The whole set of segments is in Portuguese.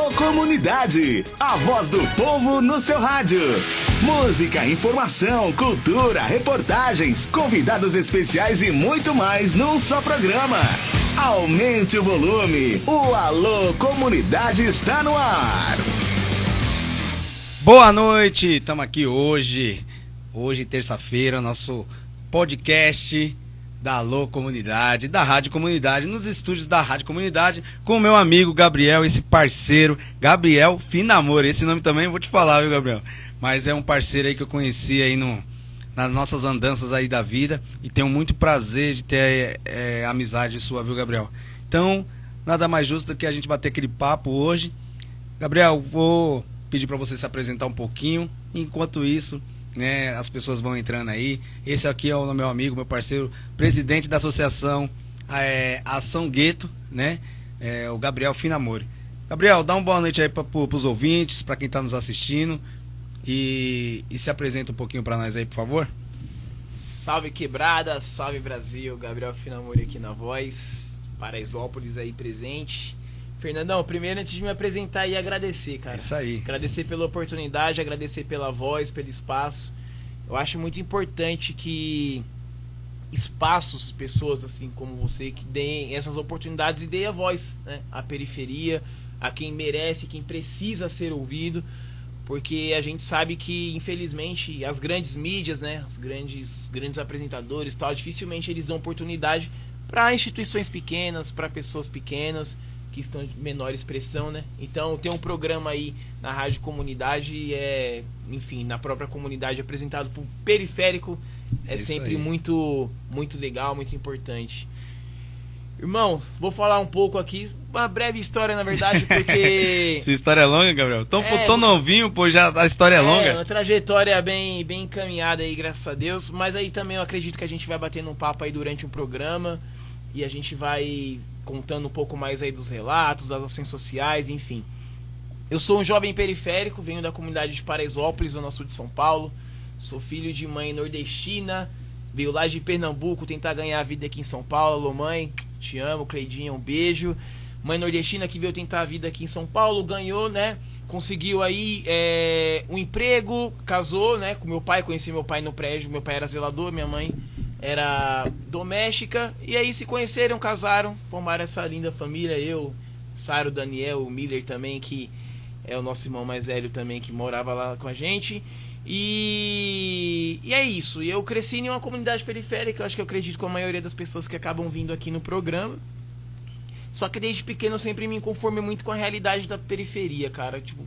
Alô Comunidade, a voz do povo no seu rádio. Música, informação, cultura, reportagens, convidados especiais e muito mais num só programa. Aumente o volume, o Alô Comunidade está no ar. Boa noite, estamos aqui hoje, terça-feira, nosso podcast da Alô Comunidade, da Rádio Comunidade, nos estúdios da Rádio Comunidade, com o meu amigo Gabriel, esse parceiro, Gabriel Finamore. Esse nome também eu vou te falar, viu, Gabriel? Mas é um parceiro aí que eu conheci aí nas nossas andanças aí da vida, e tenho muito prazer de ter amizade sua, viu, Gabriel? Então, nada mais justo do que a gente bater aquele papo hoje. Gabriel, vou pedir para você se apresentar um pouquinho, enquanto isso, né, as pessoas vão entrando aí. Esse aqui é o meu amigo, meu parceiro, presidente da associação Ação Gueto, né, o Gabriel Finamore. Gabriel, dá uma boa noite aí para os ouvintes, para quem está nos assistindo, e se apresenta um pouquinho para nós aí, por favor. Salve Quebrada, salve Brasil, Gabriel Finamore aqui na voz, Paraisópolis aí presente. Fernandão, primeiro, antes de me apresentar e agradecer, cara. É isso aí. Agradecer pela oportunidade, agradecer pela voz, pelo espaço. Eu acho muito importante que espaços, pessoas assim como você, que deem essas oportunidades e deem a voz, né, à periferia, a quem merece, quem precisa ser ouvido, porque a gente sabe que, infelizmente, as grandes mídias, né, os grandes apresentadores, tal, dificilmente eles dão oportunidade para instituições pequenas, para pessoas pequenas, que estão de menor expressão, né? Então tem um programa aí na Rádio Comunidade, enfim, na própria comunidade, apresentado por Periférico, é sempre aí. muito legal, muito importante. Irmão, vou falar um pouco aqui, uma breve história, na verdade, porque... Essa história é longa, Gabriel? Tão novinho, pô, já a história é longa. Uma trajetória bem encaminhada aí, graças a Deus, mas aí também eu acredito que a gente vai batendo um papo aí durante o programa, e a gente vai contando um pouco mais aí dos relatos, das ações sociais, enfim. Eu sou um jovem periférico, venho da comunidade de Paraisópolis, zona sul de São Paulo. Sou filho de mãe nordestina, veio lá de Pernambuco tentar ganhar a vida aqui em São Paulo. Alô, mãe, te amo, Cleidinha, um beijo. Mãe nordestina que veio tentar a vida aqui em São Paulo, ganhou, né? Conseguiu aí um emprego, casou, né? Com meu pai, conheci meu pai no prédio, meu pai era zelador, minha mãe era doméstica, e aí se conheceram, casaram, formaram essa linda família. Eu, Saro, Daniel, o Miller também, que é o nosso irmão mais velho também, que morava lá com a gente, e é isso. E eu cresci em uma comunidade periférica, eu acho que eu acredito com a maioria das pessoas que acabam vindo aqui no programa, só que desde pequeno eu sempre me conformei muito com a realidade da periferia, cara. Tipo,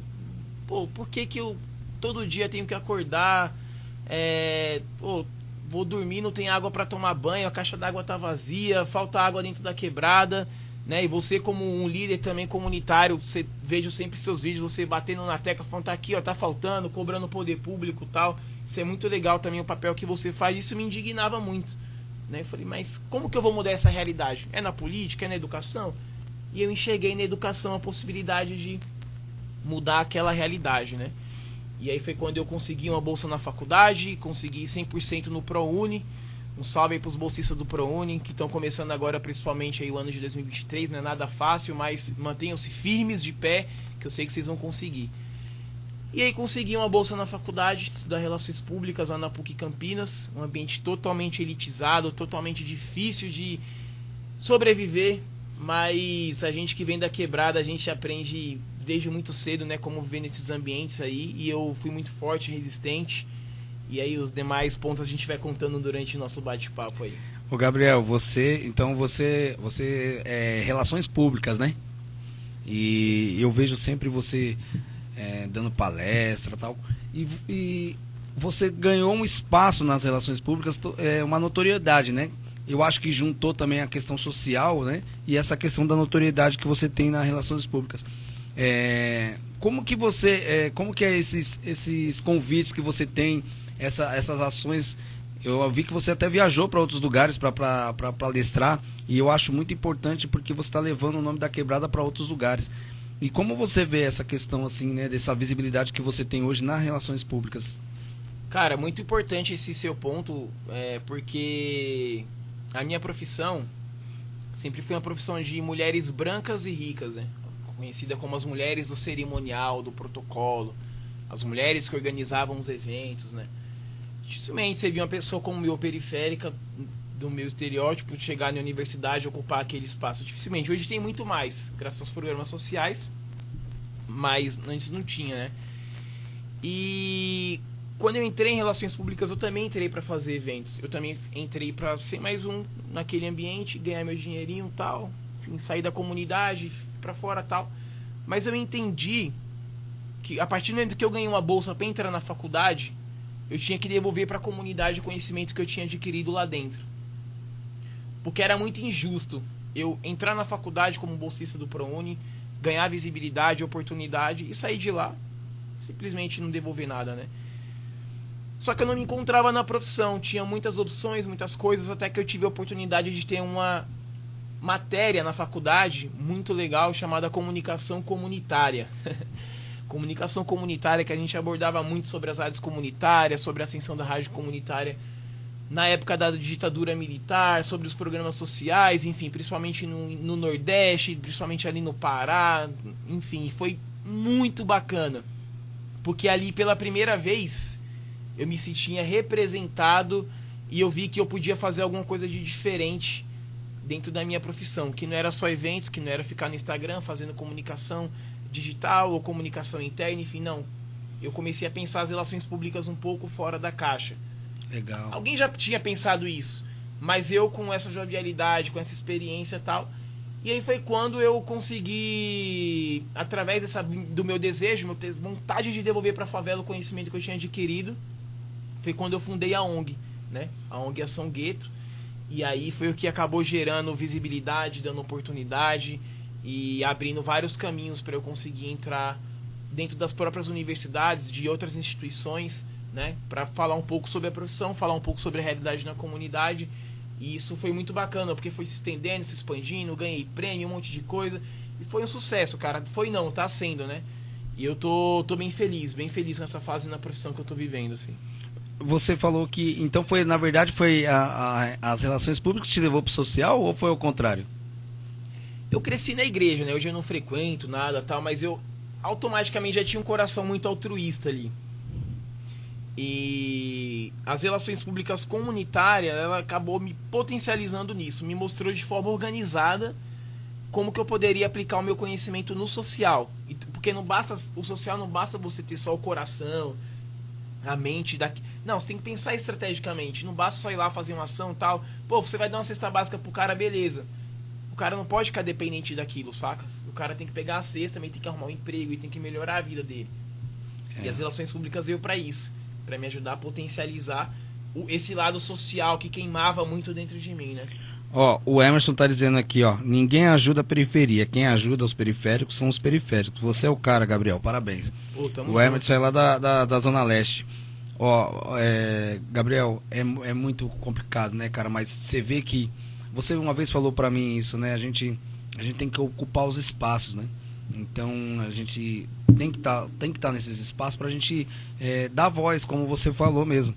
pô, por que eu todo dia tenho que acordar, vou dormir, não tem água para tomar banho, a caixa d'água tá vazia, falta água dentro da quebrada, né? E você, como um líder também comunitário, você vejo sempre seus vídeos, você batendo na tecla, falando, tá aqui, ó, tá faltando, cobrando o poder público e tal. Isso é muito legal também, o papel que você faz. Isso me indignava muito, né? Eu falei, mas como que eu vou mudar essa realidade? É na política, é na educação? E eu enxerguei na educação a possibilidade de mudar aquela realidade, né? E aí foi quando eu consegui uma bolsa na faculdade, consegui 100% no ProUni. Um salve aí pros bolsistas do ProUni, que estão começando agora, principalmente aí o ano de 2023. Não é nada fácil, mas mantenham-se firmes de pé, que eu sei que vocês vão conseguir. E aí consegui uma bolsa na faculdade, estudar Relações Públicas lá na PUC Campinas. Um ambiente totalmente elitizado, totalmente difícil de sobreviver. Mas a gente que vem da quebrada, a gente aprende desde muito cedo, né, como viver nesses ambientes aí, e eu fui muito forte, resistente, e aí os demais pontos a gente vai contando durante o nosso bate-papo aí. Ô Gabriel, você é Relações Públicas, né? E eu vejo sempre você dando palestra e tal, e você ganhou um espaço nas relações públicas, uma notoriedade, né? Eu acho que juntou também a questão social, né? E essa questão da notoriedade que você tem nas relações públicas. Como que é esses convites que você tem, essas ações? Eu vi que você até viajou para outros lugares para palestrar, e eu acho muito importante porque você está levando o nome da quebrada para outros lugares. E como você vê essa questão assim, né, dessa visibilidade que você tem hoje nas relações públicas? Cara, muito importante esse seu ponto, porque a minha profissão sempre foi uma profissão de mulheres brancas e ricas, né? conhecida como as mulheres do cerimonial, do protocolo, as mulheres que organizavam os eventos, né? Dificilmente você via uma pessoa como eu, periférica, do meu estereótipo, de chegar na universidade e ocupar aquele espaço. Dificilmente. Hoje tem muito mais, graças aos programas sociais, mas antes não tinha, né? E quando eu entrei em relações públicas, eu também entrei para fazer eventos. Eu também entrei para ser mais um naquele ambiente, ganhar meu dinheirinho e tal, enfim, sair da comunidade, para fora tal. Mas eu entendi que a partir do momento que eu ganhei uma bolsa para entrar na faculdade, eu tinha que devolver para a comunidade o conhecimento que eu tinha adquirido lá dentro. Porque era muito injusto eu entrar na faculdade como bolsista do ProUni, ganhar visibilidade, oportunidade e sair de lá simplesmente não devolver nada, né? Só que eu não me encontrava na profissão, tinha muitas opções, muitas coisas, até que eu tive a oportunidade de ter uma matéria na faculdade muito legal chamada comunicação comunitária. Comunicação comunitária, que a gente abordava muito sobre as rádios comunitárias, sobre a ascensão da rádio comunitária na época da ditadura militar, sobre os programas sociais, enfim, principalmente no Nordeste, principalmente ali no Pará, enfim, foi muito bacana. Porque ali, pela primeira vez, eu me sentia representado e eu vi que eu podia fazer alguma coisa de diferente dentro da minha profissão, que não era só eventos, que não era ficar no Instagram fazendo comunicação digital ou comunicação interna, enfim, não. Eu comecei a pensar as relações públicas um pouco fora da caixa. Legal. Alguém já tinha pensado isso, mas eu com essa jovialidade, com essa experiência e tal. E aí foi quando eu consegui, através do meu desejo, vontade de devolver para a favela o conhecimento que eu tinha adquirido, foi quando eu fundei a ONG, né? A ONG Ação Gueto. E aí foi o que acabou gerando visibilidade, dando oportunidade e abrindo vários caminhos para eu conseguir entrar dentro das próprias universidades, de outras instituições, né, para falar um pouco sobre a profissão, falar um pouco sobre a realidade na comunidade. E isso foi muito bacana, porque foi se estendendo, se expandindo, ganhei prêmio, um monte de coisa. E foi um sucesso, cara. Foi não, tá sendo, né? E eu tô bem feliz com essa fase na profissão que eu tô vivendo, assim. Você falou que, então foi, na verdade, foi as relações públicas que te levou pro social ou foi o contrário? Eu cresci na igreja, né? Hoje eu não frequento nada tal, mas eu automaticamente já tinha um coração muito altruísta ali. E as relações públicas comunitárias, ela acabou me potencializando nisso, me mostrou de forma organizada como que eu poderia aplicar o meu conhecimento no social. Porque não basta, o social não basta você ter só o coração, a mente daqui. Não, você tem que pensar estrategicamente, não basta só ir lá fazer uma ação e tal. Pô, você vai dar uma cesta básica pro cara, beleza. O cara não pode ficar dependente daquilo, saca? O cara tem que pegar a cesta, também tem que arrumar um emprego e tem que melhorar a vida dele. E as relações públicas veio para isso, para me ajudar a potencializar esse lado social que queimava muito dentro de mim, né? Ó, o Emerson tá dizendo aqui, ó, ninguém ajuda a periferia, quem ajuda os periféricos são os periféricos. Você é o cara, Gabriel, parabéns. O Emerson é lá da Zona Leste. Ó, Gabriel, é muito complicado, né, cara, mas você vê que, você uma vez falou pra mim isso, né, a gente tem que ocupar os espaços, né, então a gente tem que tá nesses espaços pra gente dar voz, como você falou mesmo.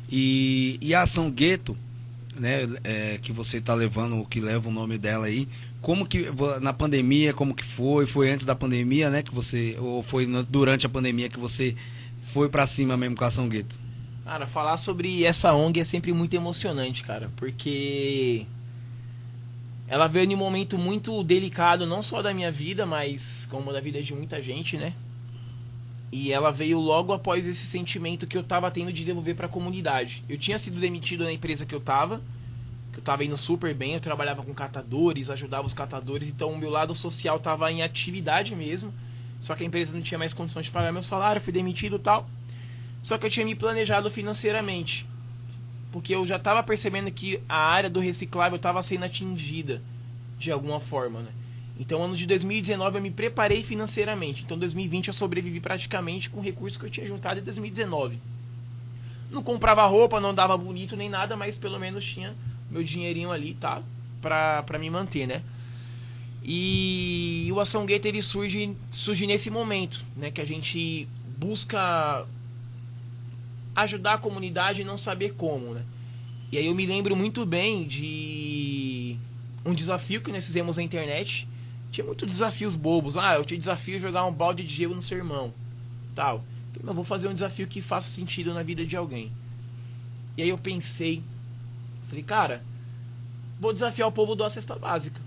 E a Ação Gueto, né, que você tá levando, que leva o nome dela aí, como que na pandemia, como que foi antes da pandemia, né, que você, ou foi durante a pandemia que você foi pra cima mesmo com a Ação Gueto? Cara, falar sobre essa ONG é sempre muito emocionante, cara, porque ela veio em um momento muito delicado, não só da minha vida, mas como da vida de muita gente, né? E ela veio logo após esse sentimento que eu tava tendo de devolver pra comunidade. Eu tinha sido demitido na empresa que eu tava indo super bem, eu trabalhava com catadores, ajudava os catadores, então o meu lado social tava em atividade mesmo. Só que a empresa não tinha mais condições de pagar meu salário, fui demitido e tal. Só que eu tinha me planejado financeiramente, porque eu já estava percebendo que a área do reciclável estava sendo atingida de alguma forma, né? Então, ano de 2019 eu me preparei financeiramente. Então, 2020 eu sobrevivi praticamente com recursos que eu tinha juntado em 2019. Não comprava roupa, não dava bonito nem nada, mas pelo menos tinha meu dinheirinho ali, tá? Pra me manter, né? E o Ação Gueto, ele surge nesse momento, né? Que a gente busca ajudar a comunidade e não saber como, né? E aí eu me lembro muito bem de um desafio que nós fizemos na internet, tinha muitos desafios bobos. Eu te desafio a jogar um balde de gelo no seu irmão, tal. Eu vou fazer um desafio que faça sentido na vida de alguém. E aí eu pensei, falei, cara, vou desafiar o povo a doar a cesta básica.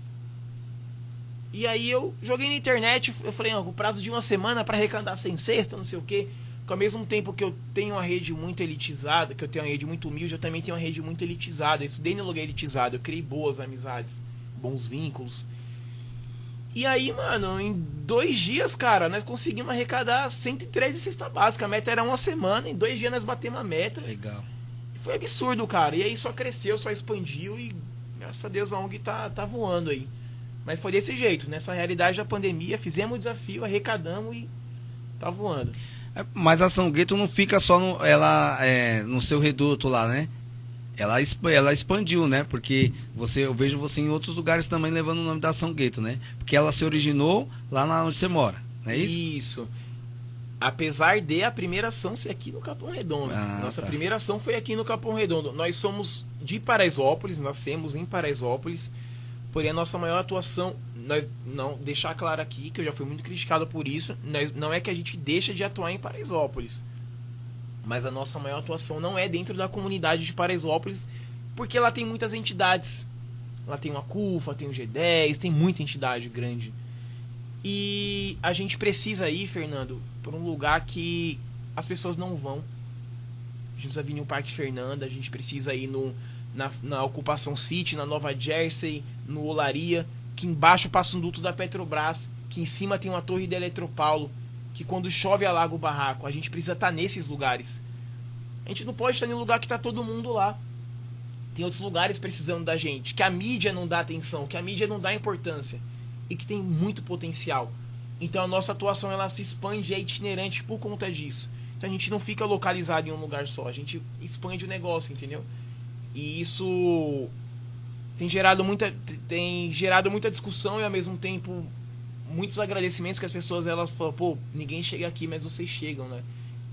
E aí eu joguei na internet, eu falei, com prazo de uma semana para arrecadar 100 cesta, não sei o quê. Porque ao mesmo tempo que eu tenho uma rede muito elitizada, que eu tenho uma rede muito humilde, eu também tenho uma rede muito elitizada. Eu estudei no lugar elitizado, eu criei boas amizades, bons vínculos. E aí, mano, em 2 dias, cara, nós conseguimos arrecadar 113 cesta básica. A meta era uma semana, em 2 dias nós batemos a meta. Legal. Foi absurdo, cara. E aí só cresceu, só expandiu e graças a Deus a ONG tá voando aí. Mas foi desse jeito, nessa realidade da pandemia, fizemos o desafio, arrecadamos e tá voando. Mas a Ação Gueto não fica só no seu reduto lá, né? Ela expandiu, né? Porque eu vejo você em outros lugares também levando o nome da Ação Gueto, né? Porque ela se originou lá onde você mora, não é isso? Isso. Apesar de a primeira ação ser aqui no Capão Redondo. Nossa primeira ação foi aqui no Capão Redondo. Nós somos de Paraisópolis, nascemos em Paraisópolis. Porém, a nossa maior atuação, deixar claro aqui, que eu já fui muito criticado por isso, não é que a gente deixa de atuar em Paraisópolis. Mas a nossa maior atuação não é dentro da comunidade de Paraisópolis, porque lá tem muitas entidades. Lá tem uma CUFA, tem o G10, tem muita entidade grande. E a gente precisa ir, Fernando, para um lugar que as pessoas não vão. A gente precisa vir no Parque Fernanda, a gente precisa ir na Ocupação City, na Nova Jersey, no Olaria, que embaixo passa um duto da Petrobras, que em cima tem uma torre da Eletropaulo, que quando chove alaga o barraco. A gente precisa estar nesses lugares. A gente não pode estar em um lugar que está todo mundo lá. Tem outros lugares precisando da gente, que a mídia não dá atenção, que a mídia não dá importância e que tem muito potencial. Então a nossa atuação ela se expande e é itinerante por conta disso. Então a gente não fica localizado em um lugar só, a gente expande o negócio, entendeu? E isso tem gerado muita discussão e ao mesmo tempo muitos agradecimentos, que as pessoas elas falam, pô, ninguém chega aqui, mas vocês chegam, né?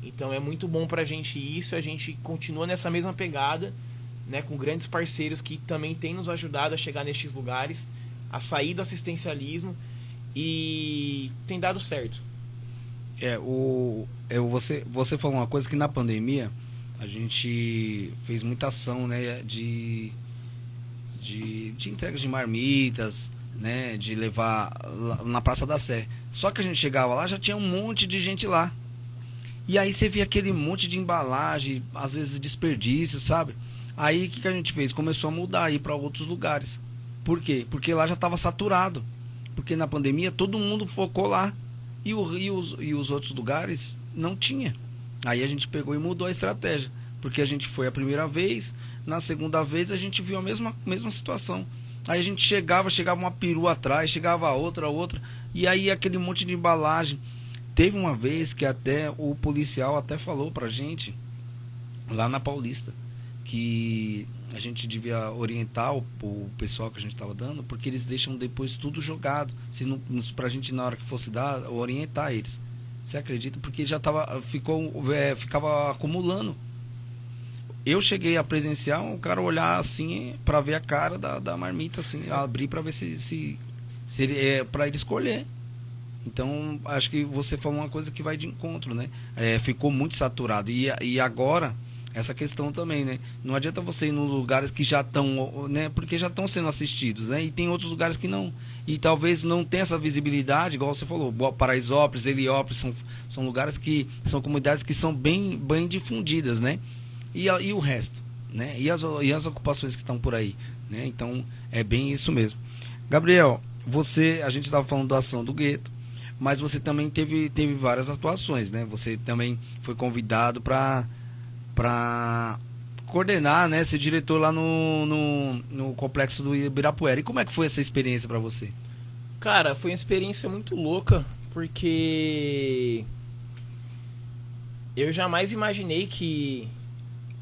Então é muito bom pra gente isso, a gente continua nessa mesma pegada, né, com grandes parceiros que também têm nos ajudado a chegar nestes lugares, a sair do assistencialismo, e tem dado certo. Você falou uma coisa que na pandemia a gente fez muita ação, né, de entrega de marmitas, né, de levar na Praça da Sé. Só que a gente chegava lá, já tinha um monte de gente lá. E aí você via aquele monte de embalagem, às vezes desperdício, sabe? Aí o que a gente fez? Começou a mudar, aí para outros lugares. Por quê? Porque lá já estava saturado. Porque na pandemia todo mundo focou lá. E os outros lugares não tinha. Aí a gente pegou e mudou a estratégia. Porque a gente foi a primeira vez, na segunda vez a gente viu a mesma situação. Aí a gente chegava uma perua atrás, chegava outra. E aí aquele monte de embalagem. Teve uma vez que até o policial até falou pra gente, lá na Paulista, que a gente devia orientar o pessoal que a gente estava dando, porque eles deixam depois tudo jogado, pra gente na hora que fosse dar, orientar eles. Você acredita? Porque já ficava acumulando. Eu cheguei a presenciar um cara olhar assim para ver a cara da marmita, assim, abrir para ver se ele é para ele escolher. Então, acho que você falou uma coisa que vai de encontro, né? Ficou muito saturado. E agora, essa questão também, né? Não adianta você ir nos lugares que já estão, né? Porque já estão sendo assistidos, né? E tem outros lugares que não. E talvez não tenha essa visibilidade, igual você falou. Paraisópolis, Heliópolis, são lugares que são comunidades que são bem difundidas, né? E o resto, né? E as ocupações que estão por aí, né? Então, é bem isso mesmo. Gabriel, a gente estava falando da ação do gueto, mas você também teve várias atuações, né? Você também foi convidado para coordenar, né? Ser diretor lá no complexo do Ibirapuera. E como é que foi essa experiência para você? Cara, foi uma experiência muito louca, porque eu jamais imaginei que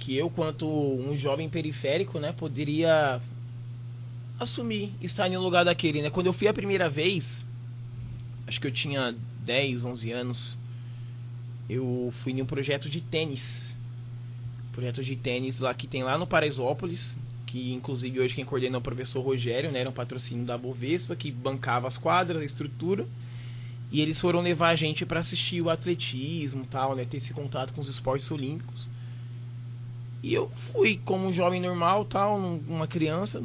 eu, quanto um jovem periférico, né, poderia assumir, estar em um lugar daquele, né? Quando eu fui a primeira vez, acho que eu tinha 10, 11 anos, eu fui em um projeto de tênis lá que tem lá no Paraisópolis, que inclusive hoje quem coordena é o professor Rogério, né? Era um patrocínio da Bovespa, que bancava as quadras, a estrutura. E eles foram levar a gente para assistir o atletismo e tal, né? Ter esse contato com os esportes olímpicos. E eu fui como um jovem normal, tal, uma criança.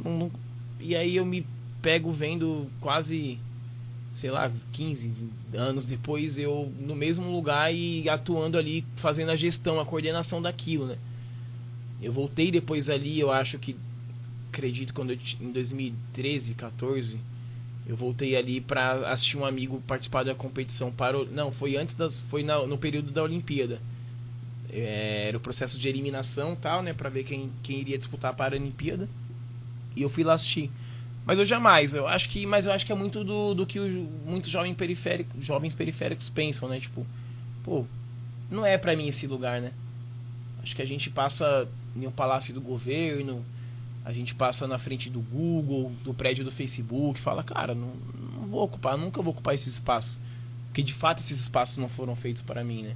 E aí eu me pego vendo quase, sei lá, 15 anos depois, eu no mesmo lugar e atuando ali, fazendo a gestão, a coordenação daquilo, né? Eu voltei depois ali, eu acho que, acredito, em 2013, 14, eu voltei ali para assistir um amigo participar da competição. Não, foi no período da Olimpíada. Era o processo de eliminação e tal, né? Pra ver quem iria disputar para a Olimpíada. E eu fui lá assistir. Mas eu jamais, eu acho que é muito do que muitos jovens periféricos pensam, né? Tipo, pô, não é pra mim esse lugar, né? Acho que a gente passa em um palácio do governo, a gente passa na frente do Google, do prédio do Facebook, fala, cara, não vou ocupar, nunca vou ocupar esses espaços. Porque de fato esses espaços não foram feitos para mim, né?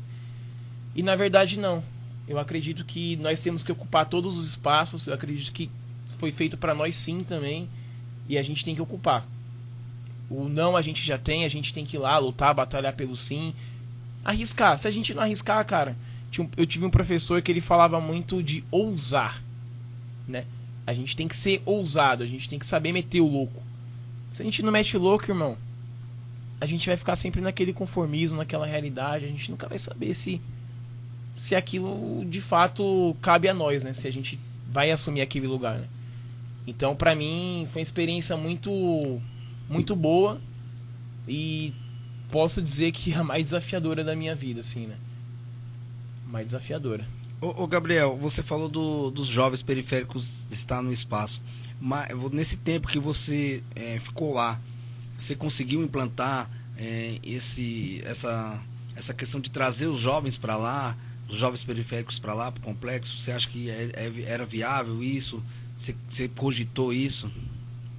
E na verdade não. Eu acredito que nós temos que ocupar todos os espaços, eu acredito que foi feito para nós sim também, e a gente tem que ocupar. O não a gente já tem, a gente tem que ir lá, lutar, batalhar pelo sim, arriscar. Se a gente não arriscar, cara, eu tive um professor que ele falava muito de ousar, né? A gente tem que ser ousado, a gente tem que saber meter o louco. Se a gente não mete o louco, irmão, a gente vai ficar sempre naquele conformismo, naquela realidade, a gente nunca vai saber se aquilo de fato cabe a nós, né? Se a gente vai assumir aquele lugar, né? Então, pra mim, foi uma experiência muito, muito boa e posso dizer que a mais desafiadora da minha vida, assim, né? Mais desafiadora. Ô Gabriel, você falou dos jovens periféricos estar no espaço. Mas nesse tempo que você ficou lá, você conseguiu implantar essa questão de trazer os jovens para lá, os jovens periféricos para lá, para o complexo? Você acha que era viável isso? Você cogitou isso?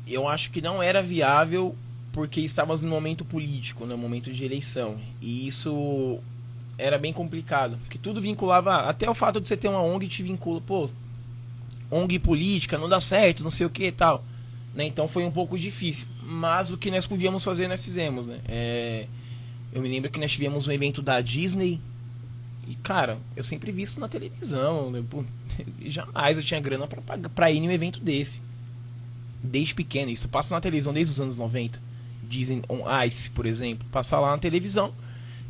Eu acho que não era viável porque estávamos no momento político, no momento de eleição. E isso era bem complicado, porque tudo vinculava, até o fato de você ter uma ONG te vincula, pô, ONG política, não dá certo, não sei o que e tal, né? Então foi um pouco difícil, mas o que nós podíamos fazer, nós fizemos, né? Eu me lembro que nós tivemos um evento da Disney, e cara, eu sempre vi isso na televisão, né? Pô, jamais eu tinha grana pra ir em um evento desse, desde pequeno, isso passa na televisão desde os anos 90, Disney on Ice, por exemplo, passar lá na televisão,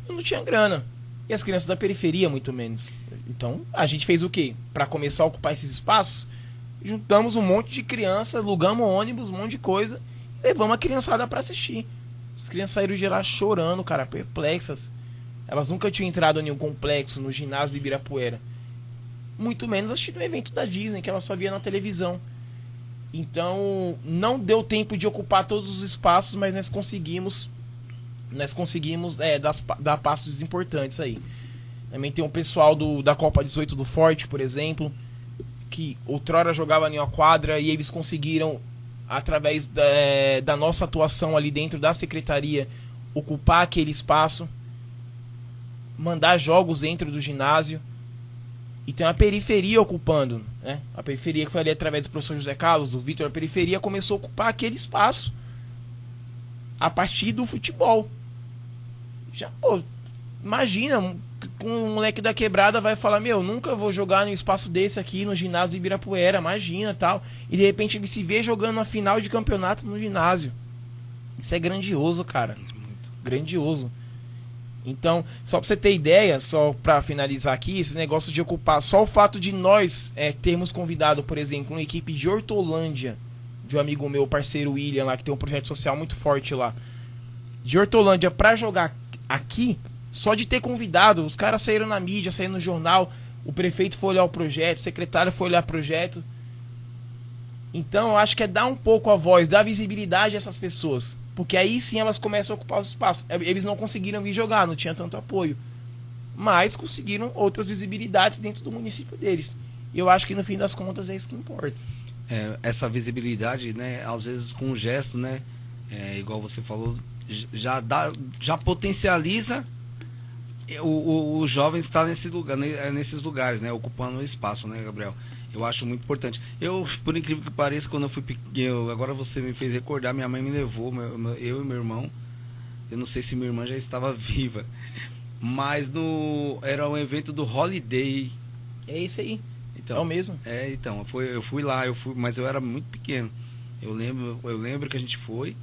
eu não tinha grana. E as crianças da periferia, muito menos. Então, a gente fez o quê? Para começar a ocupar esses espaços, juntamos um monte de criança, alugamos ônibus, um monte de coisa, e levamos a criançada para assistir. As crianças saíram de lá chorando, cara, perplexas. Elas nunca tinham entrado em nenhum complexo, no ginásio do Ibirapuera. Muito menos assistindo um evento da Disney, que ela só via na televisão. Então, não deu tempo de ocupar todos os espaços, mas nós conseguimos dar passos importantes aí. Também tem um pessoal da Copa 18 do Forte, por exemplo, que outrora jogava em uma quadra e eles conseguiram, através da nossa atuação ali dentro da secretaria, ocupar aquele espaço, mandar jogos dentro do ginásio. E tem a periferia ocupando, né? A periferia que foi ali através do professor José Carlos, do Vitor, a periferia começou a ocupar aquele espaço a partir do futebol. Já, pô, imagina, um moleque da quebrada vai falar, nunca vou jogar num espaço desse aqui no ginásio de Ibirapuera, imagina, tal. E de repente ele se vê jogando uma final de campeonato no ginásio. Isso é grandioso, cara. Grandioso. Então, só pra você ter ideia, só pra finalizar aqui, esse negócio de ocupar, só o fato de nós termos convidado, por exemplo, uma equipe de Hortolândia, de um amigo meu, parceiro William, lá, que tem um projeto social muito forte lá, de Hortolândia, pra jogar aqui, só de ter convidado, os caras saíram na mídia, saíram no jornal, o prefeito foi olhar o projeto, o secretário foi olhar o projeto. Então, eu acho que é dar um pouco a voz, dar visibilidade a essas pessoas, porque aí sim elas começam a ocupar os espaços. Eles não conseguiram vir jogar, não tinha tanto apoio, mas conseguiram outras visibilidades dentro do município deles. E eu acho que no fim das contas é isso que importa. Essa visibilidade, né, às vezes com um gesto, né, igual você falou, já potencializa o jovem estar nesses lugares, né, ocupando o espaço, né, Gabriel? Eu acho muito importante. Eu, por incrível que pareça, quando eu fui pequeno, agora você me fez recordar, minha mãe me levou, eu e meu irmão. Eu não sei se minha irmã já estava viva, mas era um evento do Holiday. É isso aí. Então, é o mesmo. Então, eu fui lá, mas eu era muito pequeno. Eu lembro que a gente foi,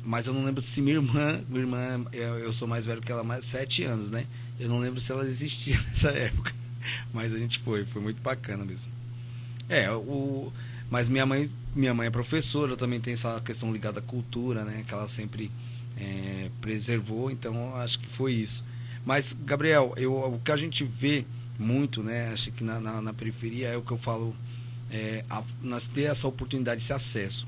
mas eu não lembro se minha irmã, eu sou mais velho que ela, mais 7 anos, né? Eu não lembro se ela existia nessa época. Mas a gente foi muito bacana mesmo. Mas minha mãe é professora, também tem essa questão ligada à cultura, né? Que ela sempre preservou, então acho que foi isso. Mas, Gabriel, o que a gente vê muito, né? Acho que na periferia é o que eu falo, nós ter essa oportunidade, esse acesso.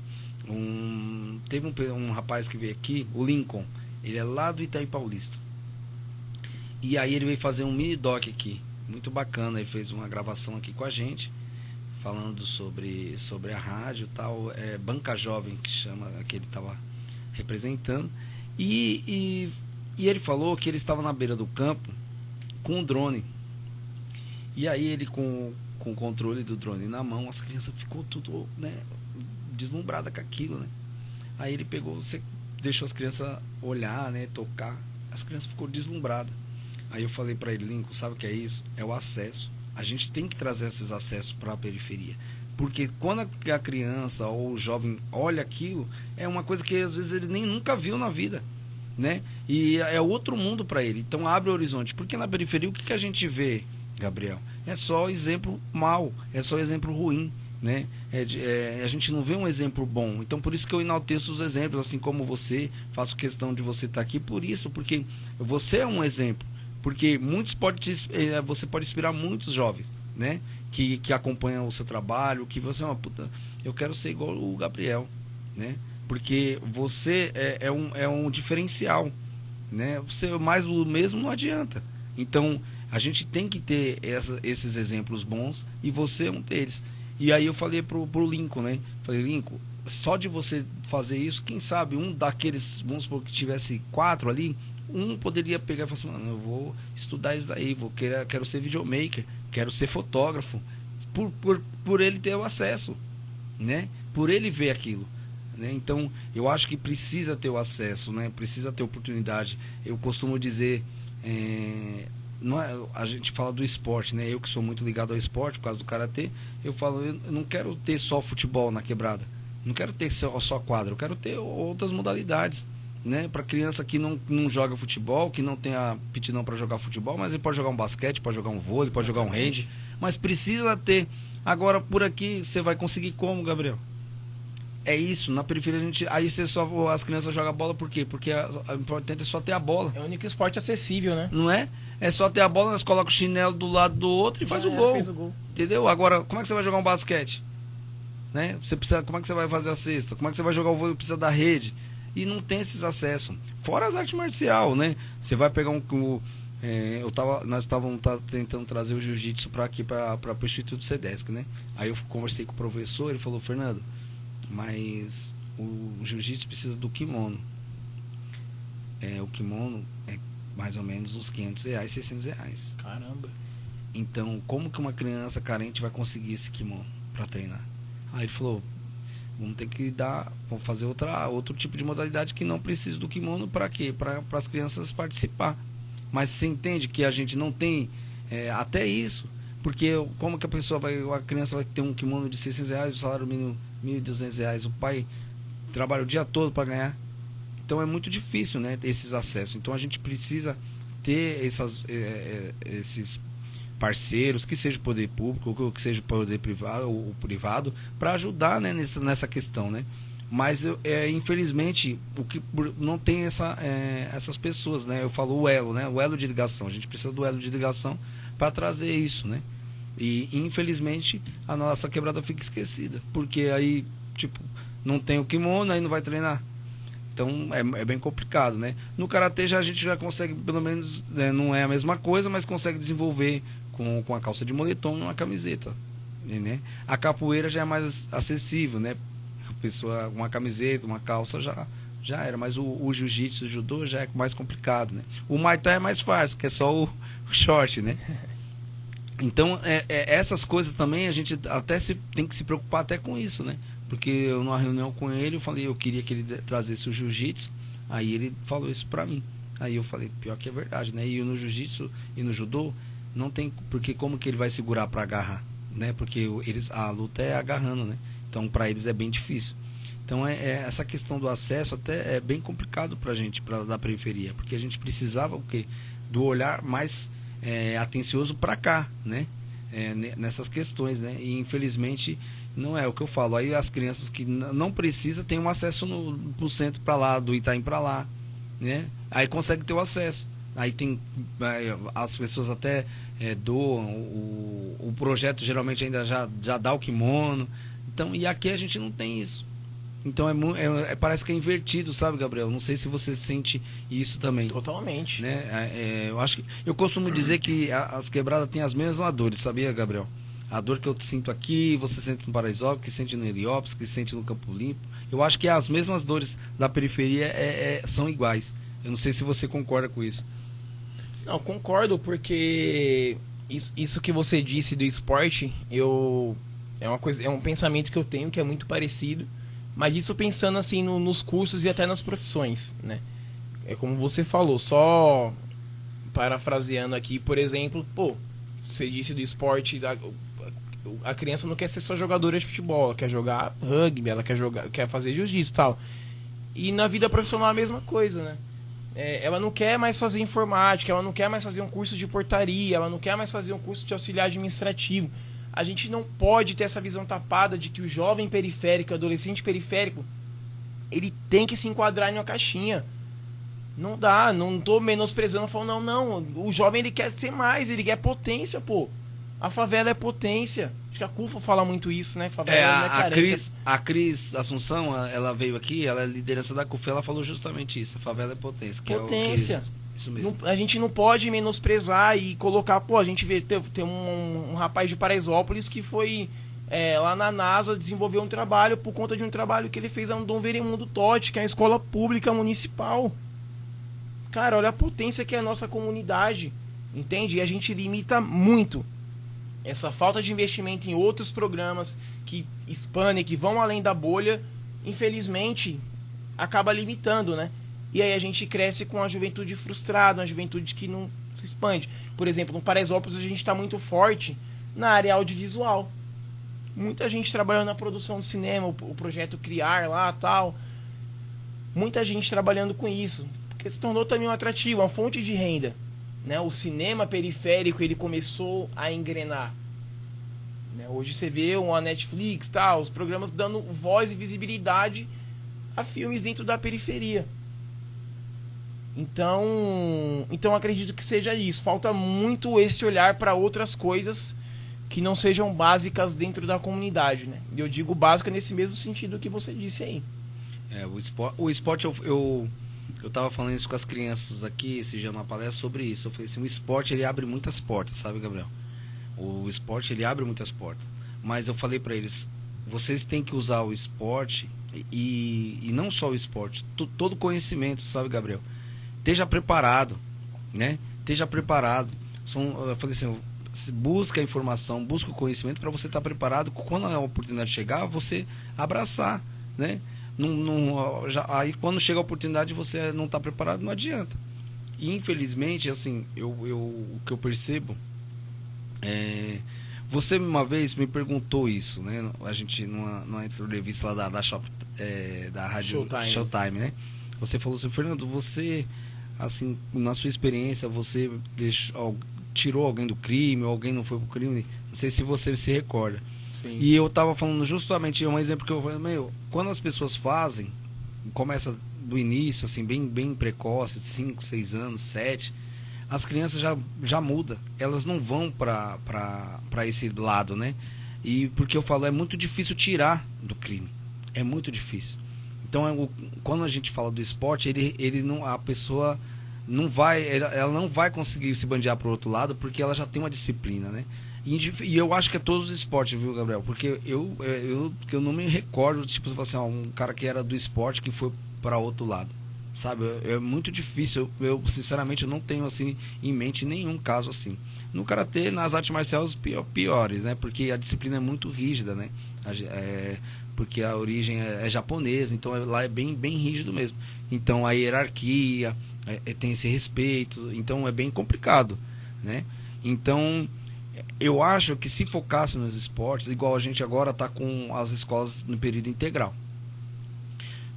Teve um rapaz que veio aqui, o Lincoln, ele é lá do Itaim Paulista. E aí ele veio fazer um mini doc aqui. Muito bacana, ele fez uma gravação aqui com a gente, falando sobre a rádio e tal, Banca Jovem, que chama, que ele estava representando, e ele falou que ele estava na beira do campo com um drone, e aí ele com o controle do drone na mão, as crianças ficou tudo, né, deslumbrada com aquilo, né? Aí ele deixou as crianças olhar, né, tocar, as crianças ficou deslumbradas. Aí eu falei para ele, Lincoln, sabe o que é isso? É o acesso. A gente tem que trazer esses acessos para a periferia. Porque quando a criança ou o jovem olha aquilo, é uma coisa que às vezes ele nem nunca viu na vida, né? E é outro mundo para ele. Então abre o horizonte. Porque na periferia o que a gente vê, Gabriel? É só exemplo mau, é só exemplo ruim, né? A gente não vê um exemplo bom. Então por isso que eu enalteço os exemplos, assim como você, faço questão de você estar aqui por isso, porque você é um exemplo. Porque você pode inspirar muitos jovens, né? Que acompanham o seu trabalho, que você eu quero ser igual o Gabriel, né? Porque você é um diferencial, né? Você mais do mesmo não adianta. Então a gente tem que ter esses exemplos bons e você é um deles. E aí eu falei pro Lincoln, né? Falei, Lincoln, só de você fazer isso, quem sabe um daqueles, vamos supor que tivesse 4 ali, um poderia pegar e falar assim, mano, eu vou estudar isso daí, quero ser videomaker, quero ser fotógrafo, por ele ter o acesso, né? Por ele ver aquilo, né? Então, eu acho que precisa ter o acesso, né? Precisa ter oportunidade. Eu costumo dizer, a gente fala do esporte, né? Eu que sou muito ligado ao esporte, por causa do karatê, eu falo, eu não quero ter só futebol na quebrada, não quero ter só quadra, eu quero ter outras modalidades, né, para criança que não joga futebol, que não tem a aptidão para jogar futebol, mas ele pode jogar um basquete, pode jogar um vôlei, pode jogar um hand, mas precisa ter. Agora por aqui você vai conseguir como, Gabriel? É isso, na periferia aí as crianças jogam bola por quê? Porque o importante é só ter a bola. É o único esporte acessível, né? Não é? É só ter a bola, nós colocamos o chinelo do lado do outro e faz o gol. Fez o gol. Entendeu? Agora, como é que você vai jogar um basquete? Né? Como é que você vai fazer a cesta? Como é que você vai jogar o vôlei? Precisa da rede. E não tem esses acessos. Fora as artes marciais, né? Você vai pegar nós estávamos tentando trazer o jiu-jitsu para aqui, para o Instituto SEDESC, né? Aí eu conversei com o professor, ele falou, Fernando, mas o jiu-jitsu precisa do kimono. O kimono é mais ou menos uns R$500, R$600. Caramba. Então, como que uma criança carente vai conseguir esse kimono para treinar? Aí ele falou, vamos ter que vamos fazer outro tipo de modalidade que não precisa do kimono. Para quê? Para as crianças participar. Mas você entende que a gente não tem até isso, porque como que a criança vai ter um kimono de R$600, o salário mínimo R$1.200, o pai trabalha o dia todo para ganhar. Então é muito difícil, né, esses acessos. Então a gente precisa ter esses parceiros, que seja o poder público, ou que seja o poder privado, para ajudar, né, nessa questão, né? Mas infelizmente não tem essas pessoas, né? Eu falo o elo, né? O elo de ligação. A gente precisa do elo de ligação para trazer isso, né? E infelizmente a nossa quebrada fica esquecida, porque aí não tem o kimono, aí não vai treinar. Então é bem complicado, né? No karatê a gente já consegue, pelo menos, não é a mesma coisa, mas consegue desenvolver com a calça de moletom e uma camiseta, né? A capoeira já é mais acessível, né? A pessoa, uma camiseta, uma calça já era, mas o jiu-jitsu, o judô já é mais complicado, né? O Muay Thai é mais fácil, que é só o short, né? Então, essas coisas também a gente até tem que se preocupar até com isso, né? Porque eu, numa reunião com ele, eu falei, eu queria que ele trazesse o jiu-jitsu. Aí ele falou isso pra mim. Aí eu falei, pior que é verdade, né? E no jiu-jitsu e no judô, não tem... Porque como que ele vai segurar pra agarrar, né? Porque a luta é agarrando, né? Então, pra eles é bem difícil. Então, essa questão do acesso até é bem complicado pra gente, da periferia. Porque a gente precisava, o quê? Do olhar mais atencioso pra cá, né? Nessas questões, né? E, infelizmente... Não é o que eu falo. Aí as crianças que não precisam têm um acesso pro centro para lá, do Itaim para lá, né? Aí consegue ter o acesso. Aí tem as pessoas até doam. O projeto geralmente ainda já dá o kimono. Então, e aqui a gente não tem isso. Então parece que é invertido, sabe, Gabriel? Não sei se você sente isso também. Totalmente. Né? Eu acho que eu costumo dizer que as quebradas têm as mesmas dores, sabia, Gabriel? A dor que eu sinto aqui, você sente no Paraisópolis, que sente no Heliópolis, que sente no Campo Limpo. Eu acho que as mesmas dores da periferia são iguais. Eu não sei se você concorda com isso. Não, concordo, porque isso que você disse do esporte, é um pensamento que eu tenho que é muito parecido, mas isso pensando assim nos cursos e até nas profissões, né? É como você falou, só parafraseando aqui, por exemplo, você disse do esporte, a criança não quer ser só jogadora de futebol, ela quer jogar rugby, ela quer fazer jiu-jitsu e tal. E na vida profissional a mesma coisa, né? Ela não quer mais fazer informática, ela não quer mais fazer um curso de portaria, ela não quer mais fazer um curso de auxiliar administrativo. A gente não pode ter essa visão tapada de que o jovem periférico, o adolescente periférico, ele tem que se enquadrar em uma caixinha. Não dá, não tô menosprezando, falando, não, o jovem ele quer ser mais, ele quer potência, pô. A favela é potência. Acho que a CUFA fala muito isso, né? Favela não é carência. A Cris Assunção, ela veio aqui, ela é liderança da CUFA, ela falou justamente isso, a favela é potência. Potência. Isso mesmo. A gente não pode menosprezar e colocar, a gente vê, tem um rapaz de Paraisópolis que foi lá na NASA desenvolver um trabalho por conta de um trabalho que ele fez no Dom Veremundo Totti, que é a escola pública municipal. Cara, olha a potência que é a nossa comunidade, entende? E a gente limita muito essa falta de investimento em outros programas que expandem, que vão além da bolha, infelizmente, acaba limitando, né? E aí a gente cresce com a juventude frustrada, uma juventude que não se expande. Por exemplo, no Paraisópolis a gente está muito forte na área audiovisual. Muita gente trabalhando na produção de cinema, o projeto Criar lá, tal. Muita gente trabalhando com isso. Porque se tornou também um atrativo, uma fonte de renda. Né? O cinema periférico ele começou a engrenar. Né? Hoje você vê a Netflix, tal, os programas dando voz e visibilidade a filmes dentro da periferia. Então acredito que seja isso. Falta muito esse olhar para outras coisas que não sejam básicas dentro da comunidade. Né? E eu digo básica nesse mesmo sentido que você disse aí. O esporte eu tava falando isso com as crianças aqui esse dia numa palestra sobre isso. Eu falei assim, o esporte ele abre muitas portas, sabe, Gabriel? O esporte ele abre muitas portas. Mas eu falei para eles, vocês têm que usar o esporte e não só o esporte, todo conhecimento, sabe, Gabriel? Esteja preparado, né? Esteja preparado. Eu falei assim, busca a informação, busca o conhecimento para você estar preparado quando a oportunidade chegar, você abraçar, né? Aí quando chega a oportunidade você não está preparado, não adianta. E infelizmente, assim, o que eu percebo você uma vez me perguntou isso, né? A gente numa entrevista lá da rádio Showtime, né? Você falou assim, Fernando, você, assim, na sua experiência, você tirou alguém do crime, ou alguém não foi pro crime? Não sei se você se recorda. Sim. E eu tava falando justamente, um exemplo que eu falei, quando as pessoas fazem, começa do início, assim, bem precoce, de 5, 6 anos, 7, as crianças já mudam, elas não vão para esse lado, né? E porque eu falo, é muito difícil tirar do crime, é muito difícil. Então, quando a gente fala do esporte, a pessoa não vai, ela não vai conseguir se bandear pro outro lado, porque ela já tem uma disciplina, né? E eu acho que é todos os esportes, viu, Gabriel? Porque eu não me recordo, tipo, assim, um cara que era do esporte que foi para outro lado. sabe? É muito difícil. Eu sinceramente, eu não tenho assim em mente nenhum caso assim. No karatê, nas artes marciais, piores, né? Porque a disciplina é muito rígida, né? Porque a origem é japonesa, então lá é bem rígido mesmo. Então a hierarquia tem esse respeito, então é bem complicado, né? Então eu acho que se focasse nos esportes, igual a gente agora está com as escolas no período integral.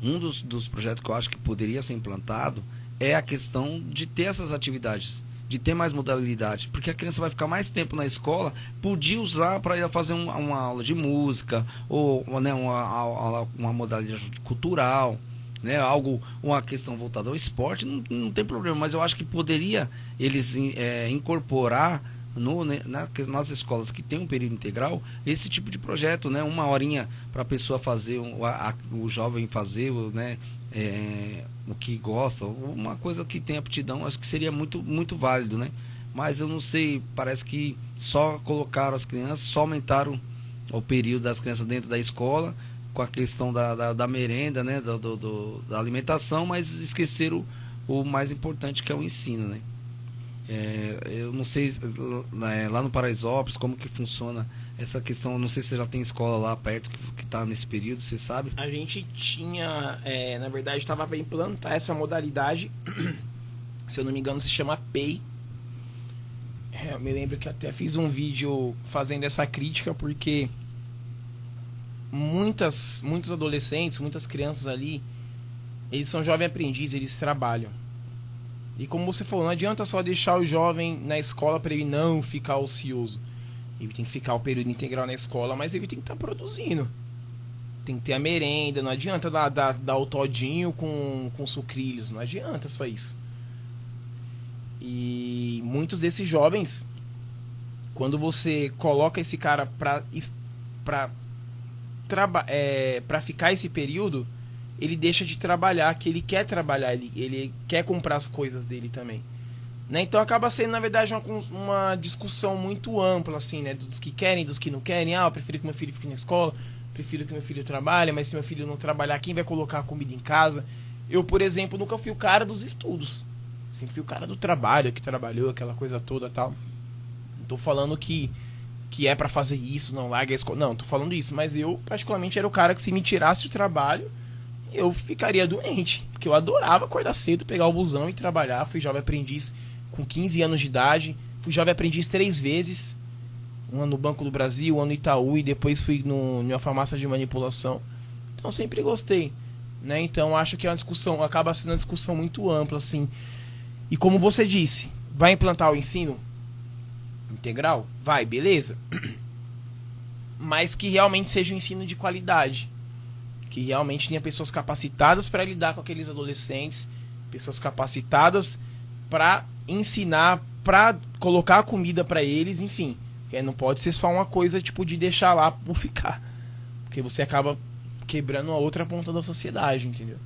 Um dos projetos que eu acho que poderia ser implantado é a questão de ter essas atividades, de ter mais modalidade, porque a criança vai ficar mais tempo na escola, podia usar para ir fazer uma aula de música, ou né, uma modalidade cultural, né, uma questão voltada ao esporte, não tem problema, mas eu acho que poderia eles incorporar nas escolas que tem um período integral esse tipo de projeto, né, uma horinha para a pessoa fazer, o jovem fazer, né, o que gosta, uma coisa que tem aptidão, acho que seria muito, muito válido, né? Mas eu não sei, parece que só colocaram as crianças, só aumentaram o período das crianças dentro da escola, com a questão da merenda, né? Da alimentação, mas esqueceram o mais importante, que é o ensino, né? Eu não sei lá no Paraisópolis como que funciona essa questão, não sei se você já tem escola lá perto que está nesse período, você sabe? A gente tinha, na verdade, estava para implantar essa modalidade, se eu não me engano se chama PEI. Eu me lembro que até fiz um vídeo fazendo essa crítica, porque muitos adolescentes, muitas crianças ali, eles são jovens aprendizes, eles trabalham. E como você falou, não adianta só deixar o jovem na escola para ele não ficar ocioso. Ele tem que ficar o período integral na escola, mas ele tem que estar produzindo. Tem que ter a merenda, não adianta dar o todinho com sucrilhos, não adianta só isso. E muitos desses jovens, quando você coloca esse cara pra ficar esse período, ele deixa de trabalhar, que ele quer trabalhar, ele quer comprar as coisas dele também. Né? Então acaba sendo, na verdade, uma discussão muito ampla, assim, né? Dos que querem, dos que não querem. Eu prefiro que meu filho fique na escola, prefiro que meu filho trabalhe, mas se meu filho não trabalhar, quem vai colocar a comida em casa? Eu, por exemplo, nunca fui o cara dos estudos. Sempre fui o cara do trabalho, que trabalhou, aquela coisa toda e tal. Não tô falando que é pra fazer isso, não larga a escola. Não, tô falando isso, mas eu, particularmente, era o cara que se me tirasse do trabalho, eu ficaria doente. Porque eu adorava acordar cedo, pegar o busão e trabalhar. Fui jovem aprendiz com 15 anos de idade. Fui jovem aprendiz 3 vezes. Um ano no Banco do Brasil, um ano no Itaú, e depois fui numa farmácia de manipulação. Então sempre gostei, né? Então acho que é uma discussão, acaba sendo uma discussão muito ampla, assim. E como você disse, vai implantar o ensino integral? Vai, beleza. Mas que realmente seja um ensino de qualidade. Que realmente tenha pessoas capacitadas para lidar com aqueles adolescentes, pessoas capacitadas para ensinar, para colocar a comida para eles, enfim. Porque não pode ser só uma coisa tipo de deixar lá por ficar. Porque você acaba quebrando a outra ponta da sociedade, entendeu?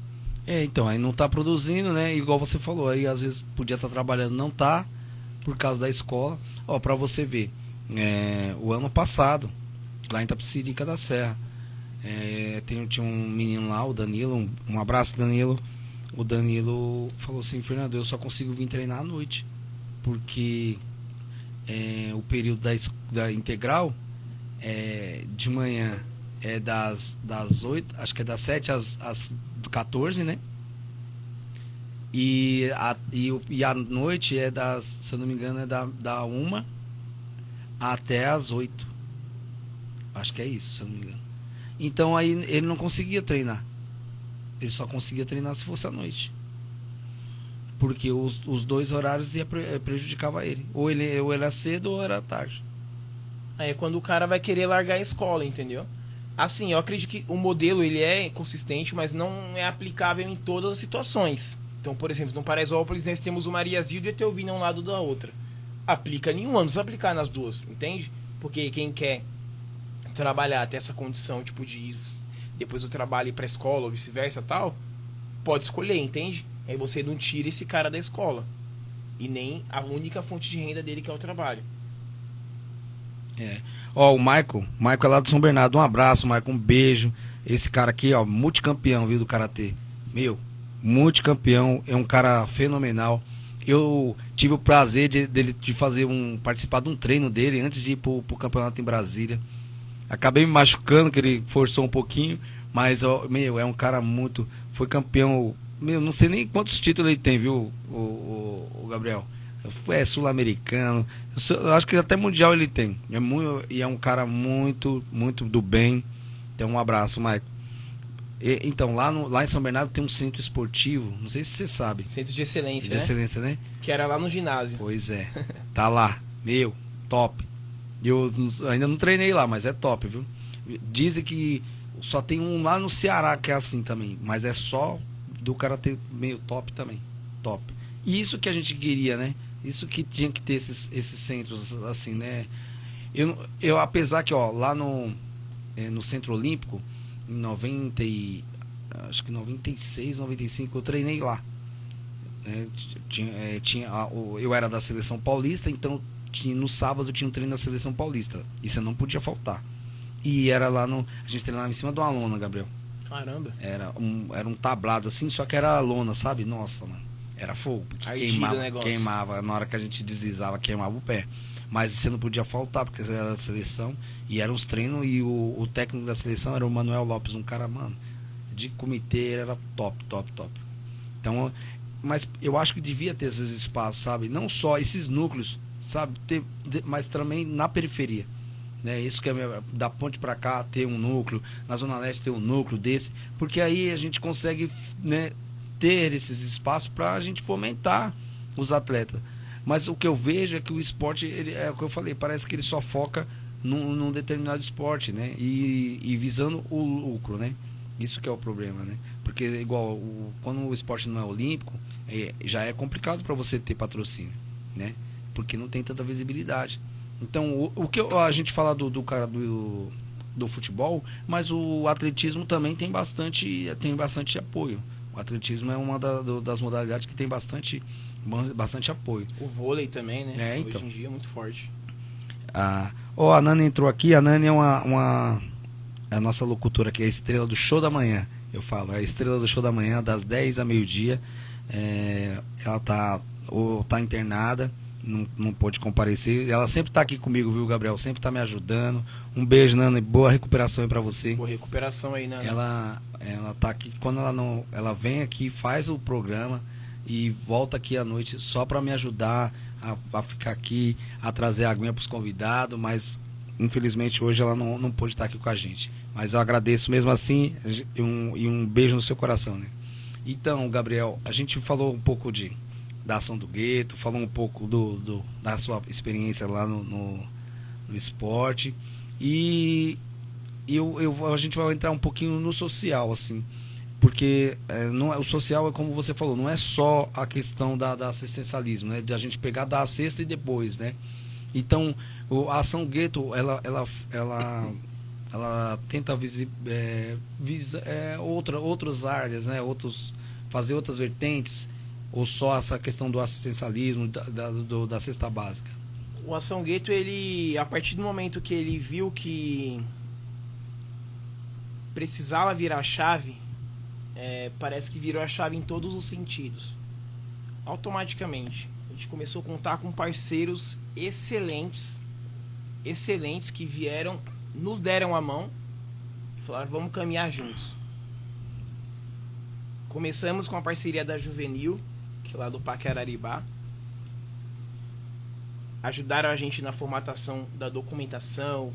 Então, aí não tá produzindo, né? Igual você falou, aí às vezes podia estar trabalhando, não tá, por causa da escola. Ó, pra você ver, o ano passado, lá em Itapecerica da Serra, tinha um menino lá, o Danilo, um abraço, Danilo. O Danilo falou assim: Fernando, eu só consigo vir treinar à noite, porque o período da integral de manhã é das 8, acho que é das 7 às 14, né? E a noite se eu não me engano, da 1 até às 8. Acho que é isso, se eu não me engano. Então aí ele não conseguia treinar. Ele só conseguia treinar se fosse à noite. Porque os dois horários prejudicava ele. Ou ele era cedo ou era tarde. Aí é quando o cara vai querer largar a escola, entendeu? Assim, eu acredito que o modelo ele é consistente, mas não é aplicável em todas as situações. Então, por exemplo, no Paraisópolis nós temos o Maria Zilda e o Etelvina um lado da outra. Aplica nenhuma, não precisa aplicar nas duas, entende? Porque quem quer trabalhar, ter essa condição, tipo, de depois do trabalho ir pra escola ou vice-versa tal, pode escolher, entende? Aí você não tira esse cara da escola. E nem a única fonte de renda dele, que é o trabalho. Ó, o Michael é lá do São Bernardo. Um abraço, Michael, um beijo. Esse cara aqui, ó, multicampeão, viu, do karatê. multicampeão, é um cara fenomenal. Eu tive o prazer de fazer participar de um treino dele antes de ir pro campeonato em Brasília. Acabei me machucando, que ele forçou um pouquinho, mas, é um cara muito... Foi campeão, não sei nem quantos títulos ele tem, viu, o Gabriel? É sul-americano, eu acho que até mundial ele tem. E é um cara muito, muito do bem. Então, um abraço, Maicon. Então, lá em São Bernardo tem um centro esportivo, não sei se você sabe. Centro de excelência, De excelência, né? Que era lá no ginásio. Pois é, tá lá, top. Eu ainda não treinei lá, mas é top, viu? Dizem que só tem um lá no Ceará que é assim também, mas é só do karatê meio top também, top. E isso que a gente queria, né? Isso que tinha que ter esses centros assim, né? Eu apesar que, lá no Centro Olímpico, em 96, 95, eu treinei lá. Eu era da Seleção Paulista, então no sábado tinha um treino da Seleção Paulista. Isso não podia faltar. E era lá a gente treinava em cima de uma lona, Gabriel. Caramba. Era um tablado assim, só que era lona, sabe? Nossa, mano. Era fogo. Queimava. Na hora que a gente deslizava, queimava o pé. Mas você não podia faltar, porque você era da seleção. E eram os treinos. E o técnico da seleção era o Manuel Lopes, um cara, mano, de comitê, era top. Então, mas eu acho que devia ter esses espaços, sabe? Não só esses núcleos, sabe? Mas também na periferia. Né? Isso que é da ponte para cá ter um núcleo, na Zona Leste ter um núcleo desse. Porque aí a gente consegue, né, ter esses espaços para a gente fomentar os atletas. Mas o que eu vejo é que o esporte, é o que eu falei, parece que ele só foca num determinado esporte, né? E visando o lucro, né? Isso que é o problema, né? Porque igual, quando o esporte não é olímpico, já é complicado para você ter patrocínio, né? Porque não tem tanta visibilidade. Então, o que a gente fala do cara do futebol, mas o atletismo também tem bastante apoio. O atletismo é uma das modalidades que tem bastante apoio. O vôlei também, né? Então. Hoje em dia é muito forte. A Nani entrou aqui. A Nani é a nossa locutora aqui, é a estrela do show da manhã. Eu falo, é a estrela do show da manhã, das 10 a meio-dia. Ela tá internada, não pôde comparecer. Ela sempre tá aqui comigo, viu, Gabriel? Sempre tá me ajudando. Um beijo, Nani. Boa recuperação aí pra você. Boa recuperação aí, Nani. Ela tá aqui, quando ela vem aqui, faz o programa e volta aqui à noite só para me ajudar a ficar aqui, a trazer a aguinha para os convidados, mas infelizmente hoje ela não pôde estar aqui com a gente. Mas eu agradeço mesmo assim e um beijo no seu coração, né? Então, Gabriel, a gente falou um pouco da ação do gueto, falou um pouco da sua experiência lá no esporte e a gente vai entrar um pouquinho no social, assim. Porque o social é como você falou, não é só a questão da assistencialismo, né? De a gente pegar, dar a cesta e depois, né? Então, a ação gueto, ela tenta outras áreas, né? Fazer outras vertentes, ou só essa questão do assistencialismo, da cesta básica? O Ação Gueto, ele, a partir do momento que ele viu que precisava virar a chave, parece que virou a chave em todos os sentidos. Automaticamente. A gente começou a contar com parceiros excelentes que vieram, nos deram a mão e falaram, vamos caminhar juntos. Começamos com a parceria da Juvenil, que é lá do Paquararibá. Ajudaram a gente na formatação da documentação.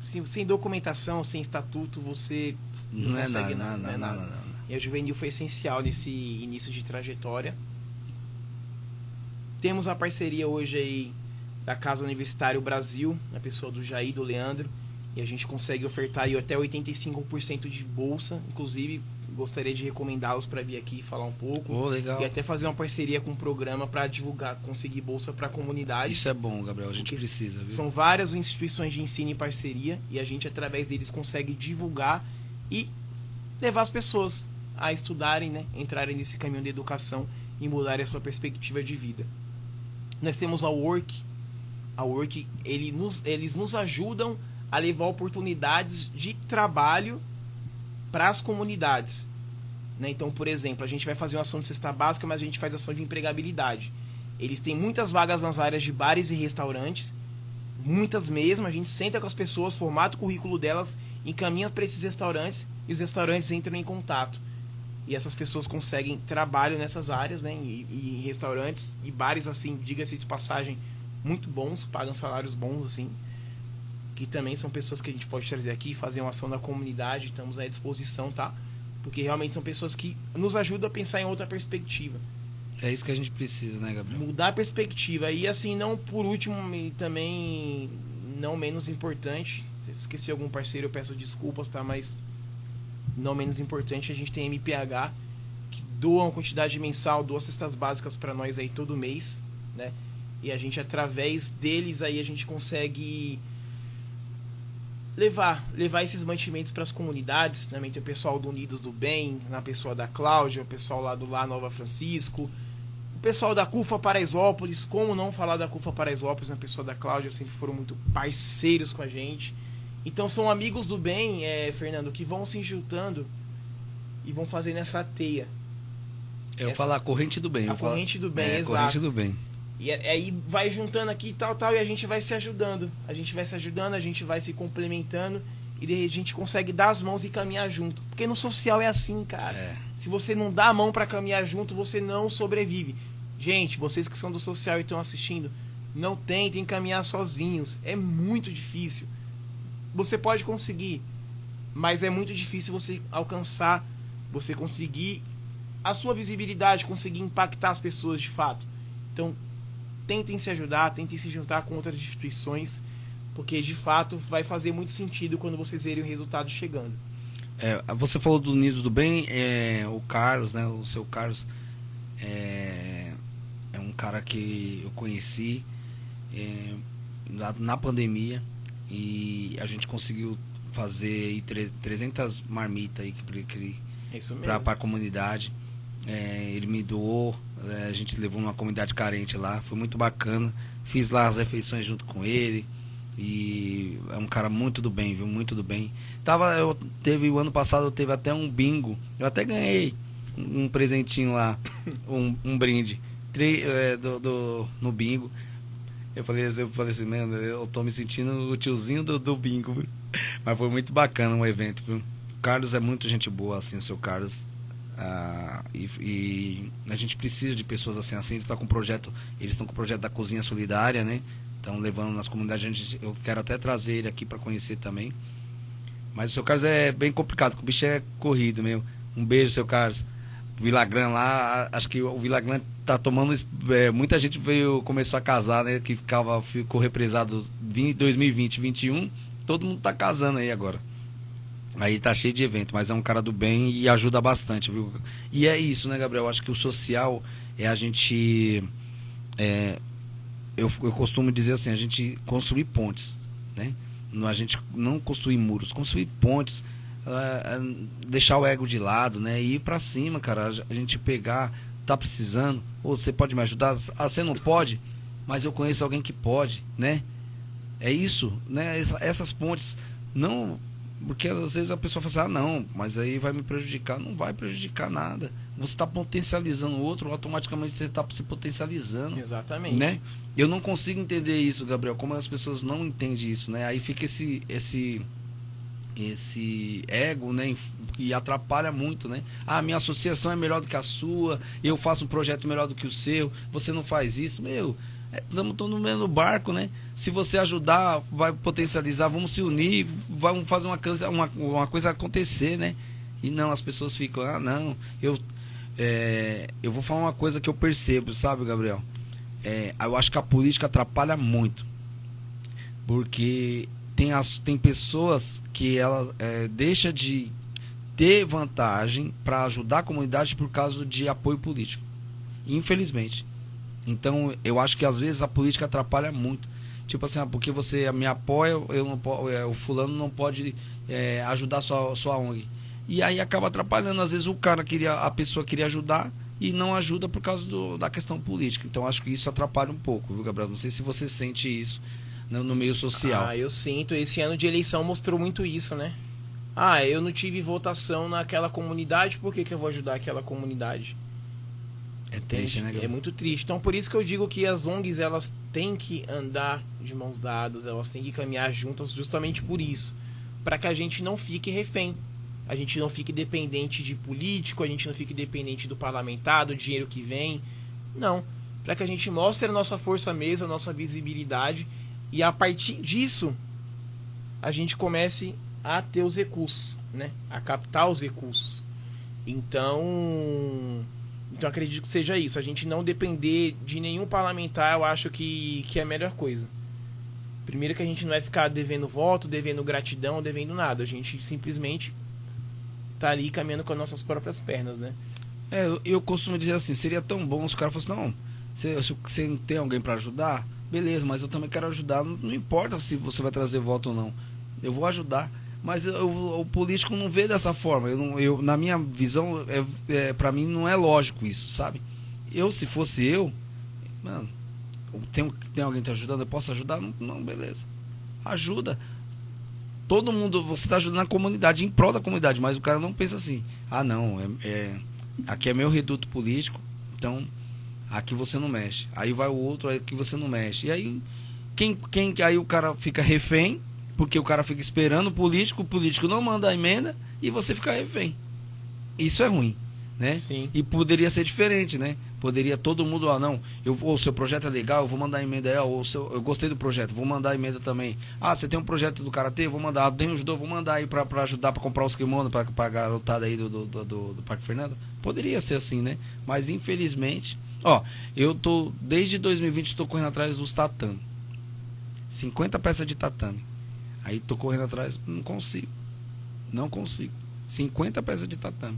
Sem documentação, sem estatuto, você não consegue nada. E a Juvenil foi essencial nesse início de trajetória. Temos a parceria hoje aí da Casa Universitária Brasil, na pessoa do Jair, do Leandro, e a gente consegue ofertar aí até 85% de bolsa. Inclusive, gostaria de recomendá-los para vir aqui falar um pouco. Legal. E até fazer uma parceria com um programa para divulgar, conseguir bolsa para a comunidade. Isso é bom, Gabriel, a gente precisa, viu? São várias instituições de ensino em parceria e a gente, através deles, consegue divulgar e levar as pessoas a estudarem, né? Entrarem nesse caminho de educação e mudarem a sua perspectiva de vida. Nós temos a Work. A Work, eles nos ajudam a levar oportunidades de trabalho para as comunidades. né? Então, por exemplo, a gente vai fazer uma ação de cesta básica, mas a gente faz ação de empregabilidade. Eles têm muitas vagas nas áreas de bares e restaurantes, muitas mesmo. A gente senta com as pessoas, formata o currículo delas, encaminha para esses restaurantes e os restaurantes entram em contato. E essas pessoas conseguem trabalho nessas áreas, né? E restaurantes e bares, assim, diga-se de passagem, muito bons, pagam salários bons, assim. Que também são pessoas que a gente pode trazer aqui, fazer uma ação na comunidade, estamos à disposição, tá? Porque realmente são pessoas que nos ajudam a pensar em outra perspectiva. É isso que a gente precisa, né, Gabriel? Mudar a perspectiva. E assim, não por último, e também não menos importante, se esqueci algum parceiro, eu peço desculpas, tá? Mas não menos importante, a gente tem MPH, que doa uma quantidade mensal, doa cestas básicas para nós aí todo mês, né? E a gente, através deles aí, a gente consegue levar esses mantimentos para as comunidades. Também tem o pessoal do Unidos do Bem, na pessoa da Cláudia, o pessoal lá do Lá Nova Francisco, o pessoal da CUFA Paraisópolis. Como não falar da CUFA Paraisópolis na pessoa da Cláudia, sempre foram muito parceiros com a gente. Então são amigos do bem, Fernando, que vão se juntando e vão fazer nessa teia. Eu falo a corrente do bem. A corrente do bem, exato. A corrente do bem. E aí vai juntando aqui tal, e a gente vai se ajudando. A gente vai se ajudando, a gente vai se complementando e daí a gente consegue dar as mãos e caminhar junto. Porque no social é assim, cara. Se você não dá a mão pra caminhar junto, você não sobrevive. Gente, vocês que são do social e estão assistindo, não tentem caminhar sozinhos. É muito difícil. Você pode conseguir, mas é muito difícil você alcançar, você conseguir a sua visibilidade, conseguir impactar as pessoas de fato. Então, tentem se ajudar, tentem se juntar com outras instituições, porque de fato vai fazer muito sentido quando vocês verem o resultado chegando. Você falou do Unidos do Bem, o Carlos, né? O seu Carlos é um cara que eu conheci na pandemia e a gente conseguiu fazer aí 300 marmitas aí para a comunidade. Ele me doou, a gente levou numa comunidade carente lá, foi muito bacana. Fiz lá as refeições junto com ele. E é um cara muito do bem, viu? Muito do bem. O ano passado eu teve até um bingo. Eu até ganhei um presentinho lá, um brinde no bingo. Eu falei assim, mano, eu tô me sentindo o tiozinho do bingo, viu? Mas foi muito bacana o evento, viu? O Carlos é muito gente boa, assim, o seu Carlos. E a gente precisa de pessoas assim. Eles estão com o projeto da Cozinha Solidária, né? Estão levando nas comunidades. Eu quero até trazer ele aqui para conhecer também. Mas o seu Carlos é bem complicado, porque o bicho é corrido mesmo. Um beijo, seu Carlos. Vilagran lá, acho que o Vilagran tá tomando. Muita gente começou a casar, né? Que ficou represado 2020, 2021. Todo mundo tá casando aí agora. Aí tá cheio de evento, mas é um cara do bem e ajuda bastante, viu? E é isso, né, Gabriel? Eu acho que o social é a gente. Eu costumo dizer assim, a gente construir pontes, né? A gente não construir muros, construir pontes, deixar o ego de lado, né? E ir pra cima, cara. A gente pegar, tá precisando, ou você pode me ajudar? Você não pode, mas eu conheço alguém que pode, né? É isso, né? Essas pontes, não... Porque às vezes a pessoa fala assim, não, mas aí vai me prejudicar. Não vai prejudicar nada. Você está potencializando o outro, automaticamente você está se potencializando. Exatamente. Né? Eu não consigo entender isso, Gabriel, como as pessoas não entendem isso, né? Aí fica esse ego, né? E atrapalha muito, né? Minha associação é melhor do que a sua, eu faço um projeto melhor do que o seu, você não faz isso, estamos todos no mesmo barco, né? Se você ajudar, vai potencializar, vamos se unir, vamos fazer uma coisa acontecer, né? E não, as pessoas ficam, não, eu vou falar uma coisa que eu percebo, sabe, Gabriel? Eu acho que a política atrapalha muito, porque tem pessoas que ela deixa de ter vantagem para ajudar a comunidade por causa de apoio político, infelizmente. Então, eu acho que às vezes a política atrapalha muito. Tipo assim, porque você me apoia, o fulano não pode ajudar sua ONG. E aí acaba atrapalhando. Às vezes a pessoa queria ajudar e não ajuda por causa da questão política. Então, acho que isso atrapalha um pouco, viu, Gabriel? Não sei se você sente isso no meio social. Eu sinto. Esse ano de eleição mostrou muito isso, né? Ah, eu não tive votação naquela comunidade, por que eu vou ajudar aquela comunidade? É triste, né, É muito triste. Então, por isso que eu digo que as ONGs, elas têm que andar de mãos dadas, elas têm que caminhar juntas justamente por isso. Para que a gente não fique refém. A gente não fique dependente de político, a gente não fique dependente do parlamentar, do dinheiro que vem. Não. Para que a gente mostre a nossa força mesmo, a nossa visibilidade. E a partir disso, a gente comece a ter os recursos, né? A captar os recursos. Então acredito que seja isso. A gente não depender de nenhum parlamentar, eu acho que é a melhor coisa. Primeiro que a gente não vai ficar devendo voto, devendo gratidão, devendo nada. A gente simplesmente tá ali caminhando com as nossas próprias pernas, né? Eu costumo dizer assim, seria tão bom se o cara fosse, não, se você tem alguém para ajudar, beleza, mas eu também quero ajudar, não importa se você vai trazer voto ou não, eu vou ajudar. Mas o político não vê dessa forma. Na minha visão, para mim não é lógico isso, sabe? Se fosse eu, mano, tem alguém te ajudando, eu posso ajudar? Não, beleza. Ajuda. Todo mundo, você está ajudando a comunidade, em prol da comunidade, mas o cara não pensa assim, não, aqui é meu reduto político, então aqui você não mexe. Aí vai o outro, aí que você não mexe. E aí, aí o cara fica refém, porque o cara fica esperando o político não manda a emenda e você fica refém. Isso é ruim, né? Sim. E poderia ser diferente, né? Poderia todo mundo, o seu projeto é legal, eu vou mandar a emenda aí, eu gostei do projeto, vou mandar a emenda também. Você tem um projeto do Karatê, vou mandar, tem um judô, vou mandar aí pra ajudar pra comprar os kimonos pra garotada aí do Parque Fernando. Poderia ser assim, né? Mas infelizmente, desde 2020 estou correndo atrás dos tatame. 50 peças de tatame. Aí tô correndo atrás, não consigo. 50 peças de tatame.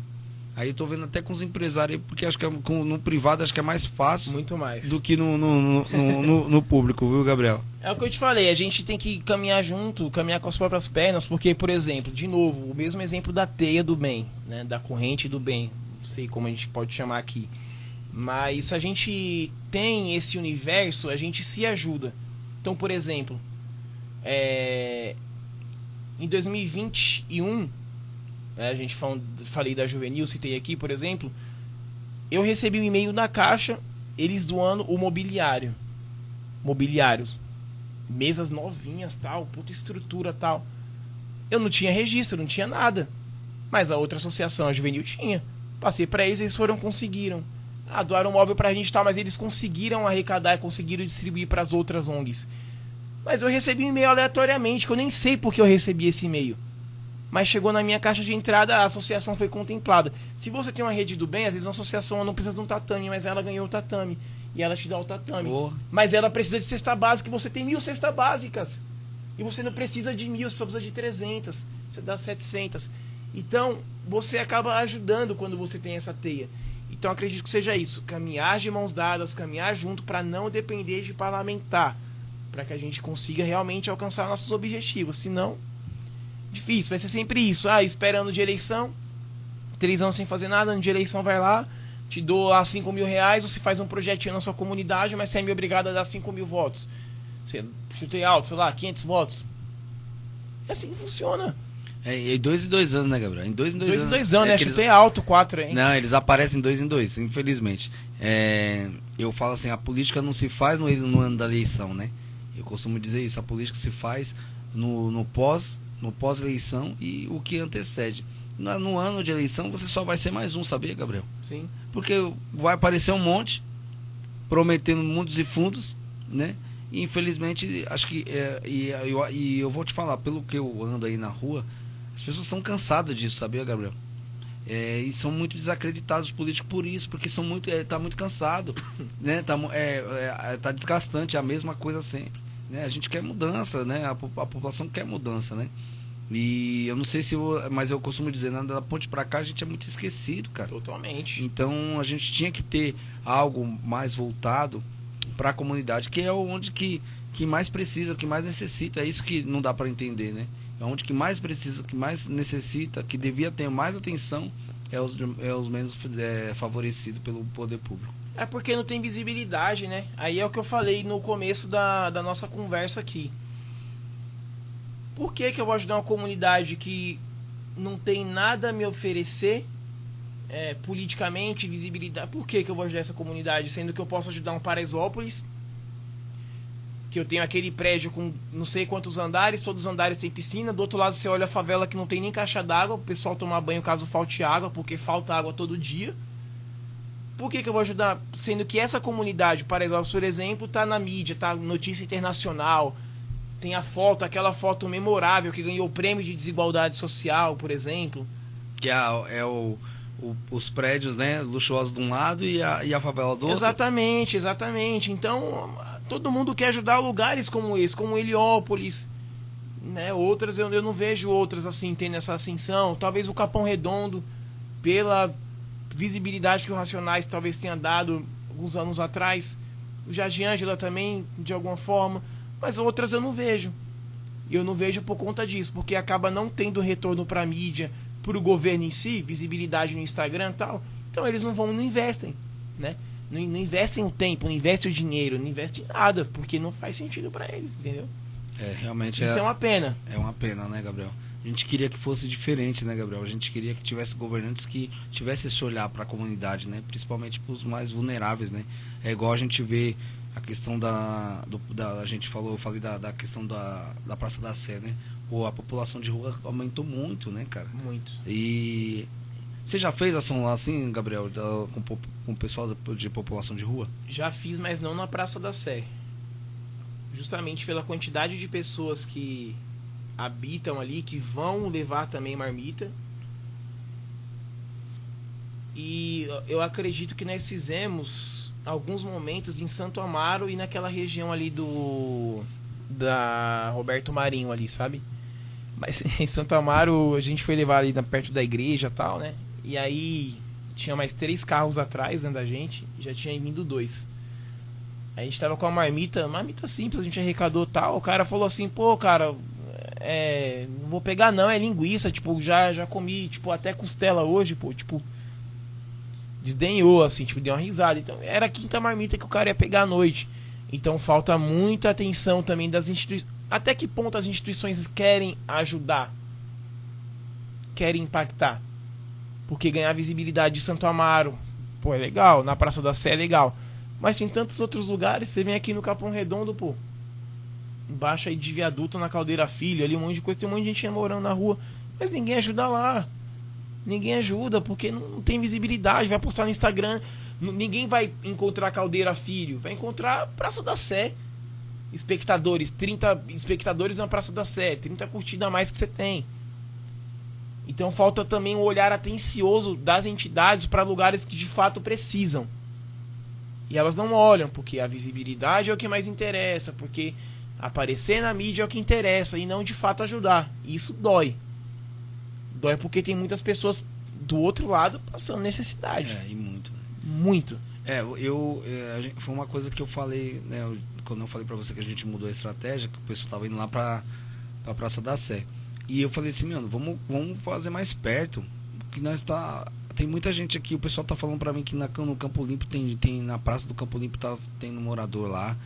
Aí tô vendo até com os empresários, porque acho que no privado acho que é mais fácil. Muito mais. Do que no público, viu, Gabriel? É o que eu te falei, a gente tem que caminhar junto, caminhar com as próprias pernas, porque, por exemplo, de novo, o mesmo exemplo da teia do bem, né? Da corrente do bem, não sei como a gente pode chamar aqui. Mas se a gente tem esse universo, a gente se ajuda. Então, por exemplo, em 2021, a gente falei da Juvenil, citei aqui, por exemplo, eu recebi um e-mail na Caixa, eles doando o mobiliários, mesas novinhas, tal, puta estrutura, tal. Eu não tinha registro, não tinha nada, mas a outra associação, a Juvenil, tinha. Passei para eles conseguiram. Doaram um móvel pra gente, tal, mas eles conseguiram arrecadar e conseguiram distribuir para as outras ONGs. Mas eu recebi um e-mail aleatoriamente, que eu nem sei porque eu recebi esse e-mail. Mas chegou na minha caixa de entrada, a associação foi contemplada. Se você tem uma rede do bem, às vezes uma associação não precisa de um tatame, mas ela ganhou o tatame. E ela te dá o tatame. Oh. Mas ela precisa de cesta básica, e você tem 1000 cestas básicas. E você não precisa de 1000, você só precisa de 300. Você dá 700. Então, você acaba ajudando quando você tem essa teia. Então, acredito que seja isso. Caminhar de mãos dadas, caminhar junto para não depender de parlamentar. Para que a gente consiga realmente alcançar nossos objetivos. Senão, difícil. Vai ser sempre isso. Esperando de eleição, 3 anos sem fazer nada, ano de eleição vai lá, te dou lá 5 mil reais, você faz um projetinho na sua comunidade, mas você é me obrigado a dar 5 mil votos. Você chutei alto, sei lá, 500 votos. É assim que funciona. Em 2 em 2 anos, né, Gabriel? Em 2 em 2 anos. 2 em 2 anos, né? Chutei alto, 4, hein? Não, eles aparecem 2 em 2, infelizmente. Eu falo assim, a política não se faz no ano da eleição, né? Eu costumo dizer isso, a política se faz no pós-eleição e o que antecede. No ano de eleição você só vai ser mais um, sabia, Gabriel? Sim. Porque vai aparecer um monte prometendo mundos e fundos, né? E infelizmente, acho que eu vou te falar, pelo que eu ando aí na rua, as pessoas estão cansadas disso, sabia, Gabriel? E são muito desacreditados os políticos por isso, porque tá muito cansado, né? Tá desgastante, é a mesma coisa sempre, né? A gente quer mudança, né? A população quer mudança, né? E eu não sei mas eu costumo dizer, da ponte pra cá a gente é muito esquecido, cara. Totalmente. Então a gente tinha que ter algo mais voltado para a comunidade, que é onde que mais precisa, que mais necessita. É isso que não dá para entender, né? É onde que mais precisa, que mais necessita, que devia ter mais atenção, é os menos favorecidos pelo poder público. É porque não tem visibilidade, né? Aí é o que eu falei no começo da nossa conversa aqui. Por que eu vou ajudar uma comunidade que não tem nada a me oferecer politicamente, visibilidade. Por que eu vou ajudar essa comunidade? Sendo que eu posso ajudar um Paraisópolis, que eu tenho aquele prédio com não sei quantos andares, todos os andares têm piscina, do outro lado você olha a favela que não tem nem caixa d'água, o pessoal tomar banho caso falte água, porque falta água todo dia. Por que eu vou ajudar? Sendo que essa comunidade, Paraisópolis, por exemplo, tá na mídia, tá notícia internacional, tem a foto, aquela foto memorável que ganhou o prêmio de desigualdade social, por exemplo. Que os prédios, né, luxuosos de um lado e a favela do outro. Exatamente, exatamente. Então, todo mundo quer ajudar lugares como esse, como Heliópolis, né? Outras, eu não vejo outras assim, tendo essa ascensão. Talvez o Capão Redondo, pela visibilidade que o Racionais talvez tenha dado alguns anos atrás. O Jardim Ângela também, de alguma forma. Mas outras eu não vejo. E eu não vejo por conta disso, porque acaba não tendo retorno para a mídia, para o governo em si, visibilidade no Instagram e tal. Então eles não investem, né? Não investem o tempo, não investem o dinheiro, não investem nada, porque não faz sentido para eles, entendeu? Realmente isso é uma pena. É uma pena, né, Gabriel? A gente queria que fosse diferente, né, Gabriel? A gente queria que tivesse governantes que tivesse esse olhar para a comunidade, né? Principalmente para os mais vulneráveis, né? É igual a gente vê a questão eu falei da questão da Praça da Sé, né? A população de rua aumentou muito, né, cara? Muito. E você já fez ação assim, Gabriel, com o pessoal de população de rua? Já fiz, mas não na Praça da Sé. Justamente pela quantidade de pessoas que habitam ali, que vão levar também marmita. E eu acredito que nós fizemos alguns momentos em Santo Amaro e naquela região ali da Roberto Marinho ali, sabe? Mas em Santo Amaro a gente foi levar ali perto da igreja e tal, né? E aí tinha mais 3 carros atrás, né, da gente, e já tinha vindo 2. Aí a gente tava com a marmita simples, a gente arrecadou tal, o cara falou assim, pô, cara, não vou pegar não, é linguiça, tipo, já comi, tipo, até costela hoje, pô, tipo, desdenhou, assim, tipo, deu uma risada. Então, era a quinta marmita que o cara ia pegar à noite. Então, falta muita atenção também das instituições. Até que ponto as instituições querem ajudar? Querem impactar? Porque ganhar visibilidade de Santo Amaro, pô, é legal. Na Praça da Sé é legal. Mas tem tantos outros lugares. Você vem aqui no Capão Redondo, pô, embaixo aí de Viaduto, na Caldeira Filho, ali um monte de coisa. Tem um monte de gente morando na rua. Mas ninguém ajuda lá. Ninguém ajuda, porque não tem visibilidade. Vai postar no Instagram. Ninguém vai encontrar Caldeira Filho. Vai encontrar Praça da Sé. Espectadores, 30 espectadores na Praça da Sé, 30 curtidas a mais que você tem. Então falta também um olhar atencioso das entidades para lugares que de fato precisam. E elas não olham, porque a visibilidade é o que mais interessa, porque aparecer na mídia é o que interessa, e não de fato ajudar. E isso dói. Dói porque tem muitas pessoas do outro lado passando necessidade. E muito. Muito. Foi uma coisa que eu falei, né, quando eu falei pra você que a gente mudou a estratégia, que o pessoal tava indo lá pra Praça da Sé. E eu falei assim, mano, vamos fazer mais perto, que tem muita gente aqui, o pessoal tá falando pra mim que no Campo Limpo tem na Praça do Campo Limpo tem um morador lá,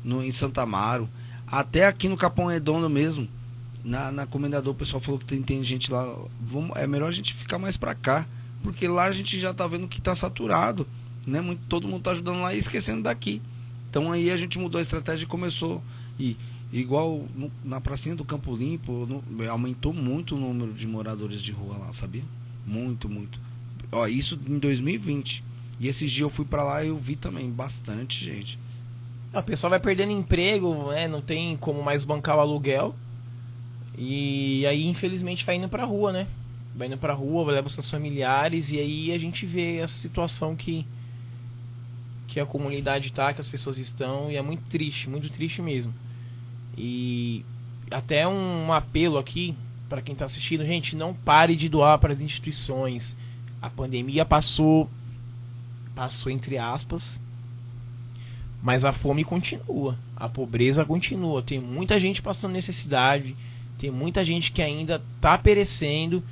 em Santa Amaro, até aqui no Capão Redondo mesmo, na Comendador, o pessoal falou que tem gente lá. É melhor a gente ficar mais pra cá, porque lá a gente já tá vendo que tá saturado, né? Todo mundo tá ajudando lá e esquecendo daqui. Então aí a gente mudou a estratégia e começou. E igual na pracinha do Campo Limpo, aumentou muito o número de moradores de rua lá, sabia? Muito, muito. Isso em 2020. E esses dias eu fui pra lá e eu vi também bastante gente. O pessoal vai perdendo emprego, né? Não tem como mais bancar o aluguel. E aí, infelizmente, vai indo pra rua, né? Vai indo pra rua, leva os seus familiares, e aí a gente vê essa situação que a comunidade tá, que as pessoas estão, e é muito triste mesmo. E até um apelo aqui, pra quem tá assistindo, gente, não pare de doar para as instituições. A pandemia passou entre aspas, mas a fome continua, a pobreza continua, tem muita gente passando necessidade, tem muita gente que ainda tá perecendo.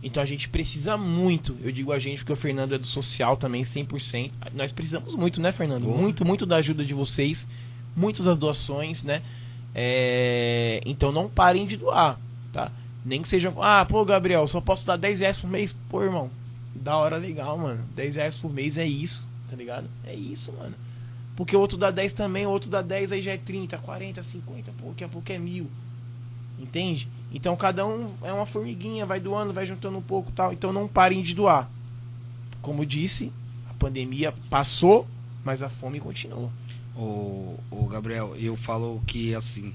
Então a gente precisa muito. Eu digo a gente porque o Fernando é do social também, 100%. Nós precisamos muito, né, Fernando? Muito, muito da ajuda de vocês. Muitas das doações, né? Então não parem de doar, tá? Nem que seja, pô, Gabriel, só posso dar 10 reais por mês. Pô, irmão, da hora, legal, mano. 10 reais por mês é isso, tá ligado? É isso, mano. Porque o outro dá 10 também, o outro dá 10, aí já é 30, 40, 50, pô, daqui a pouco é 1.000. Entende? Então cada um é uma formiguinha, vai doando, vai juntando um pouco e tal. Então não parem de doar. Como disse, a pandemia passou, mas a fome continua. O Gabriel, eu falo que assim,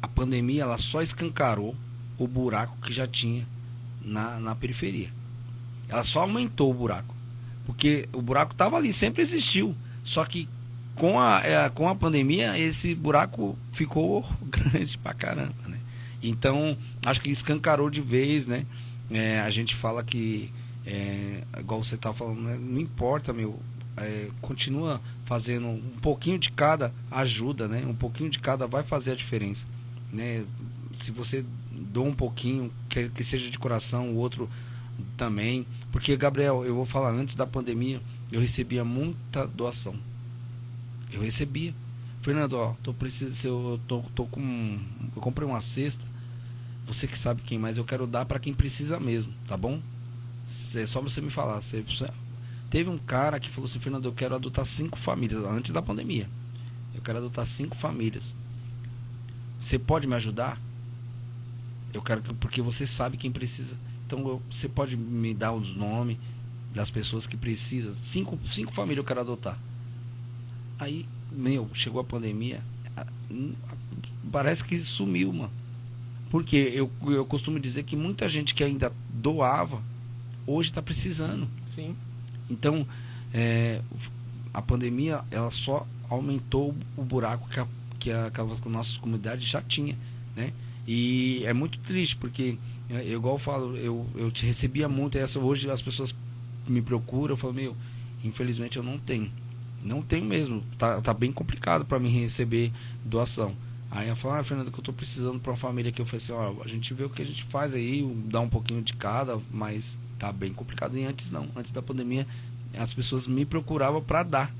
a pandemia ela só escancarou o buraco que já tinha na periferia. Ela só aumentou o buraco. Porque o buraco estava ali, sempre existiu. Só que com a pandemia, esse buraco ficou grande pra caramba, né? Então, acho que escancarou de vez, né? A gente fala que, igual você tá falando, né? Não importa, continua fazendo um pouquinho de cada ajuda, né? Um pouquinho de cada vai fazer a diferença, né? Se você doa um pouquinho, que seja de coração, o outro também. Porque, Gabriel, eu vou falar, antes da pandemia, eu recebia muita doação. Eu recebia. Fernando, ó, eu comprei uma cesta. Você que sabe quem mais, eu quero dar para quem precisa mesmo, tá bom? Só você me falar. Teve um cara que falou assim, Fernando, eu quero adotar 5 famílias, antes da pandemia. Eu quero adotar 5 famílias. Você pode me ajudar? Eu quero porque você sabe quem precisa. Então você pode me dar os nomes das pessoas que precisam. 5 famílias eu quero adotar. Aí, chegou a pandemia, parece que sumiu, mano. Porque eu costumo dizer que muita gente que ainda doava, hoje está precisando. Sim. Então, a pandemia, ela só aumentou o buraco que a nossa comunidade já tinha, né? E é muito triste, porque, igual eu falo, eu te recebia muito, hoje as pessoas me procuram, eu falo, infelizmente eu não tenho. Não tenho mesmo, tá bem complicado para mim receber doação. Aí eu falo, Fernando, que eu tô precisando para uma família que eu falei assim, a gente vê o que a gente faz aí, dá um pouquinho de cada, mas tá bem complicado. E antes não, antes da pandemia, as pessoas me procuravam para dar.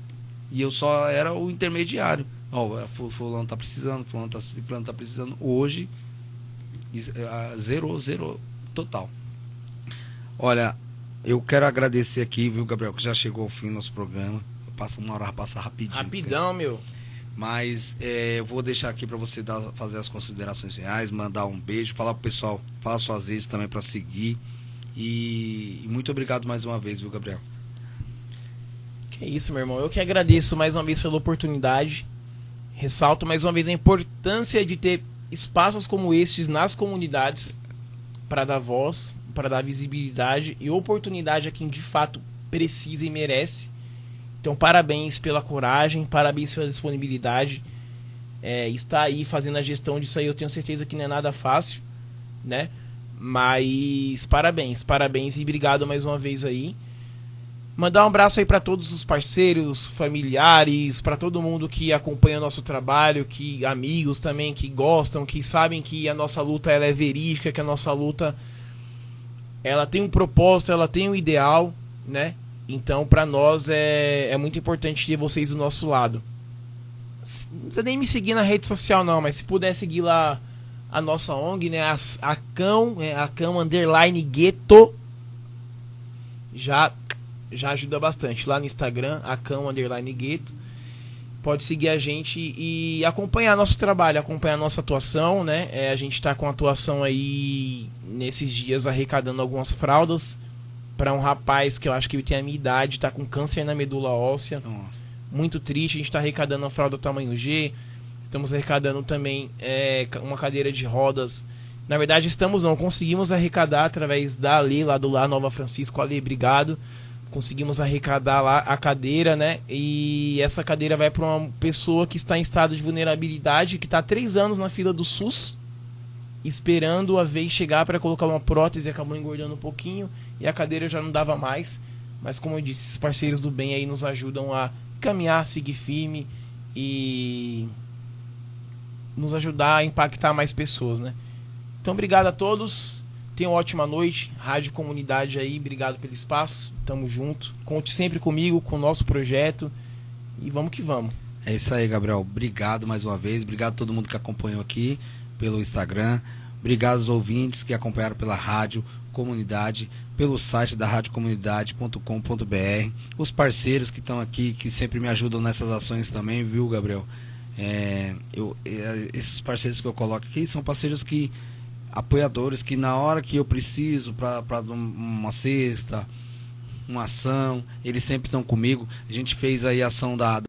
E eu só era o intermediário. Fulano tá precisando, fulano tá precisando. Hoje, zerou total. Olha, eu quero agradecer aqui, viu, Gabriel, que já chegou ao fim do nosso programa. Uma hora passa rapidinho. Rapidão, meu. Mas eu vou deixar aqui para você fazer as considerações finais, mandar um beijo, falar pro pessoal, falar suas redes também para seguir. E muito obrigado mais uma vez, viu, Gabriel? Que isso, meu irmão. Eu que agradeço mais uma vez pela oportunidade. Ressalto mais uma vez a importância de ter espaços como estes nas comunidades para dar voz, para dar visibilidade e oportunidade a quem de fato precisa e merece. Então, parabéns pela coragem, parabéns pela disponibilidade. Está aí fazendo a gestão disso aí, eu tenho certeza que não é nada fácil, né? Mas parabéns e obrigado mais uma vez aí. Mandar um abraço aí para todos os parceiros, familiares, para todo mundo que acompanha o nosso trabalho, amigos também que gostam, que sabem que a nossa luta ela é verídica, que a nossa luta ela tem um propósito, ela tem um ideal, né? Então, para nós é muito importante ter vocês do nosso lado. Não precisa nem me seguir na rede social não, mas se puder seguir lá a nossa ONG, né, a Cão Underline Gueto, já ajuda bastante. Lá no Instagram, a Cão Underline Gueto, pode seguir a gente e acompanhar nosso trabalho, acompanhar nossa atuação, né? A gente está com atuação aí nesses dias arrecadando algumas fraldas para um rapaz que eu acho que ele tem a minha idade, tá com câncer na medula óssea. Nossa. Muito triste. A gente está arrecadando a fralda tamanho G. Estamos arrecadando também uma cadeira de rodas. Na verdade, conseguimos arrecadar através da Ale, lá do Lar Nova Francisco. Ale, obrigado. Conseguimos arrecadar lá a cadeira, né? E essa cadeira vai para uma pessoa que está em estado de vulnerabilidade, que está há 3 anos na fila do SUS, esperando a vez chegar para colocar uma prótese, acabou engordando um pouquinho e a cadeira já não dava mais. Mas como eu disse, esses parceiros do bem aí nos ajudam a caminhar, seguir firme e nos ajudar a impactar mais pessoas, né? Então, obrigado a todos. Tenham uma ótima noite. Rádio Comunidade aí, obrigado pelo espaço. Tamo junto. Conte sempre comigo, com o nosso projeto. E vamos que vamos. É isso aí, Gabriel. Obrigado mais uma vez. Obrigado a todo mundo que acompanhou aqui. pelo Instagram. Obrigado aos ouvintes que acompanharam pela Rádio Comunidade, pelo site da radiocomunidade.com.br. Os parceiros que estão aqui, que sempre me ajudam nessas ações também, viu, Gabriel? Esses parceiros que eu coloco aqui são parceiros que, apoiadores, que na hora que eu preciso para uma cesta, uma ação, eles sempre estão comigo. A gente fez aí a ação da